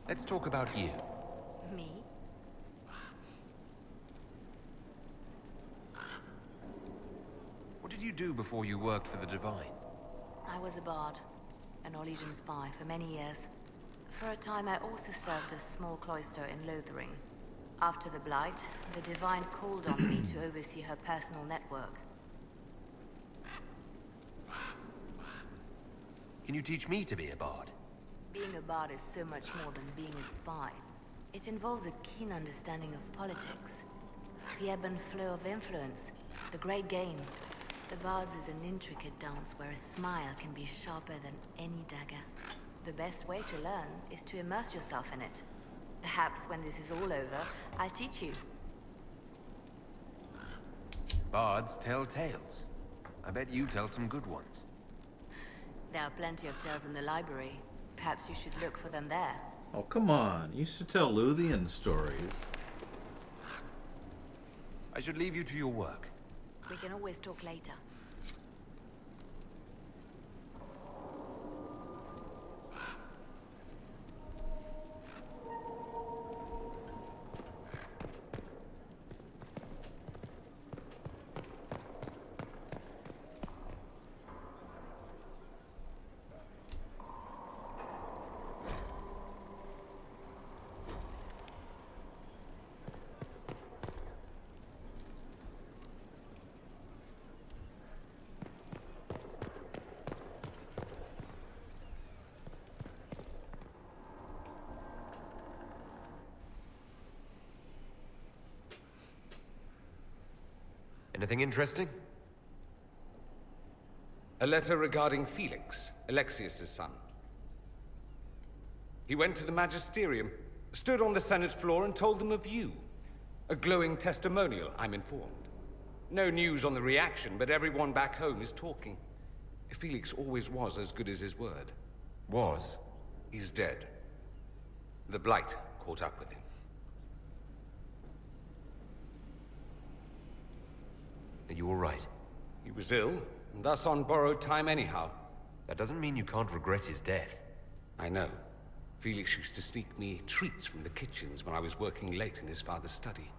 Let's talk about you. Me? What did you do before you worked for the Divine? I was a bard, an Orlesian spy for many years. For a time I also served a small cloister in Lothering. After the Blight, the Divine called on me to oversee her personal network. Can you teach me to be a bard? Being a bard is so much more than being a spy. It involves a keen understanding of politics, the ebb and flow of influence, the great game. The Bard's is an intricate dance where a smile can be sharper than any dagger. The best way to learn is to immerse yourself in it. Perhaps when this is all over, I'll teach you. Bards tell tales. I bet you tell some good ones. There are plenty of tales in the library. Perhaps you should look for them there. Oh, come on. You used to tell Luthien stories. I should leave you to your work. We can always talk later. Anything interesting? A letter regarding Felix, Alexius's son. He went to the Magisterium, stood on the Senate floor and told them of you. A glowing testimonial, I'm informed. No news on the reaction, but everyone back home is talking. Felix always was as good as his word. Was? He's dead. The Blight caught up with him. Are you all right? He was ill, and thus on borrowed time anyhow. That doesn't mean you can't regret his death. I know. Felix used to sneak me treats from the kitchens when I was working late in his father's study.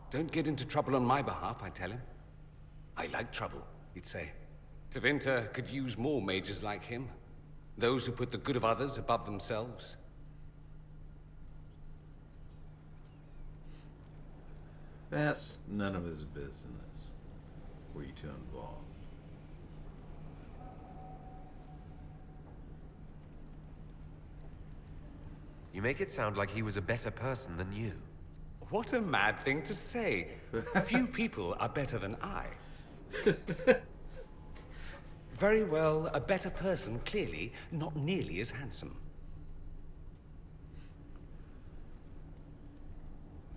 Don't get into trouble on my behalf, I tell him. I like trouble, he'd say. Tevinter could use more mages like him. Those who put the good of others above themselves. That's none of his business. Were you too involved? You make it sound like he was a better person than you. What a mad thing to say. Few people are better than I. Very well, a better person, clearly, not nearly as handsome.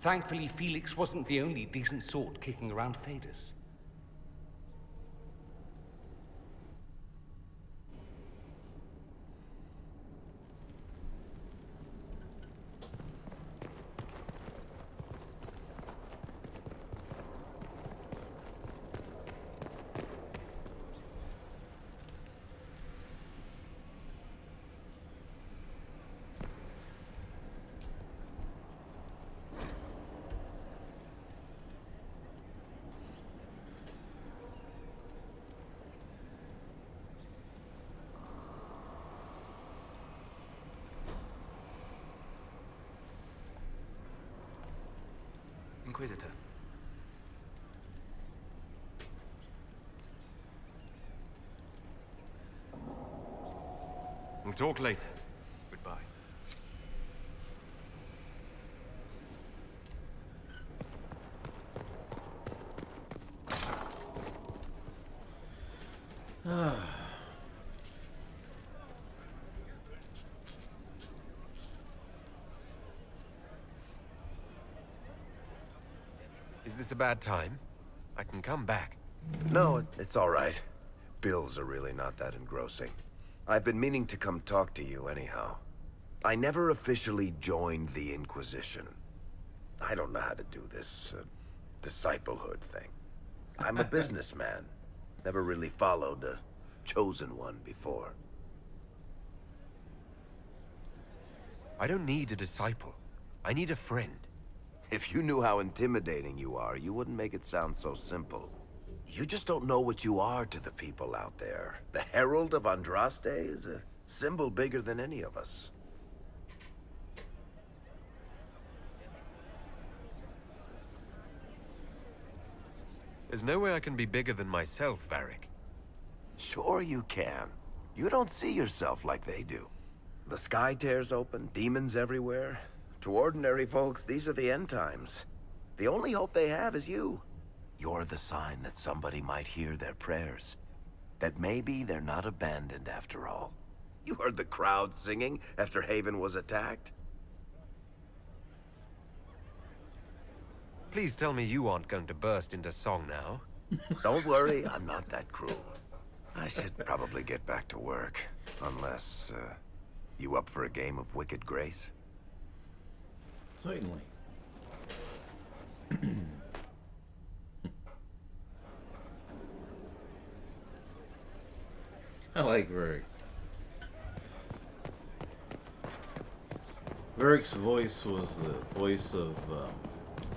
Thankfully, Felix wasn't the only decent sort kicking around Thedas. Inquisitor. We'll talk later. Goodbye. Is this a bad time? I can come back. No, it's all right. Bills are really not that engrossing. I've been meaning to come talk to you anyhow. I never officially joined the Inquisition. I don't know how to do this disciplehood thing. I'm a businessman. Never really followed a chosen one before. I don't need a disciple. I need a friend. If you knew how intimidating you are, you wouldn't make it sound so simple. You just don't know what you are to the people out there. The Herald of Andraste is a symbol bigger than any of us. There's no way I can be bigger than myself, Varric. Sure you can. You don't see yourself like they do. The sky tears open, demons everywhere. To ordinary folks, these are the end times. The only hope they have is you. You're the sign that somebody might hear their prayers. That maybe they're not abandoned after all. You heard the crowd singing after Haven was attacked? Please tell me you aren't going to burst into song now. Don't worry, I'm not that cruel. I should probably get back to work. Unless, you up for a game of Wicked Grace? Certainly. I like Varric. Varric's voice was the voice of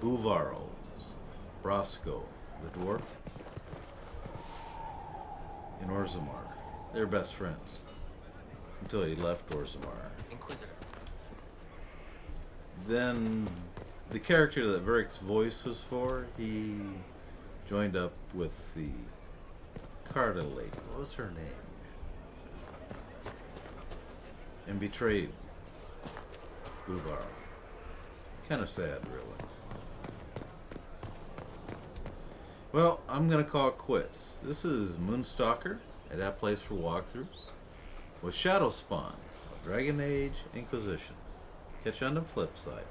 Uvarls, Roscoe, the dwarf, in Orzammar. They're best friends until he left Orzammar. Inquisitor. Then the character that Varric's voice was for, he joined up with the Carta lady. What was her name? And betrayed Uvar. Kind of sad, really. Well, I'm going to call it quits. This is Moonstalker at that place for walkthroughs with Shadowspawn, Dragon Age Inquisition. Catch you on the flip side.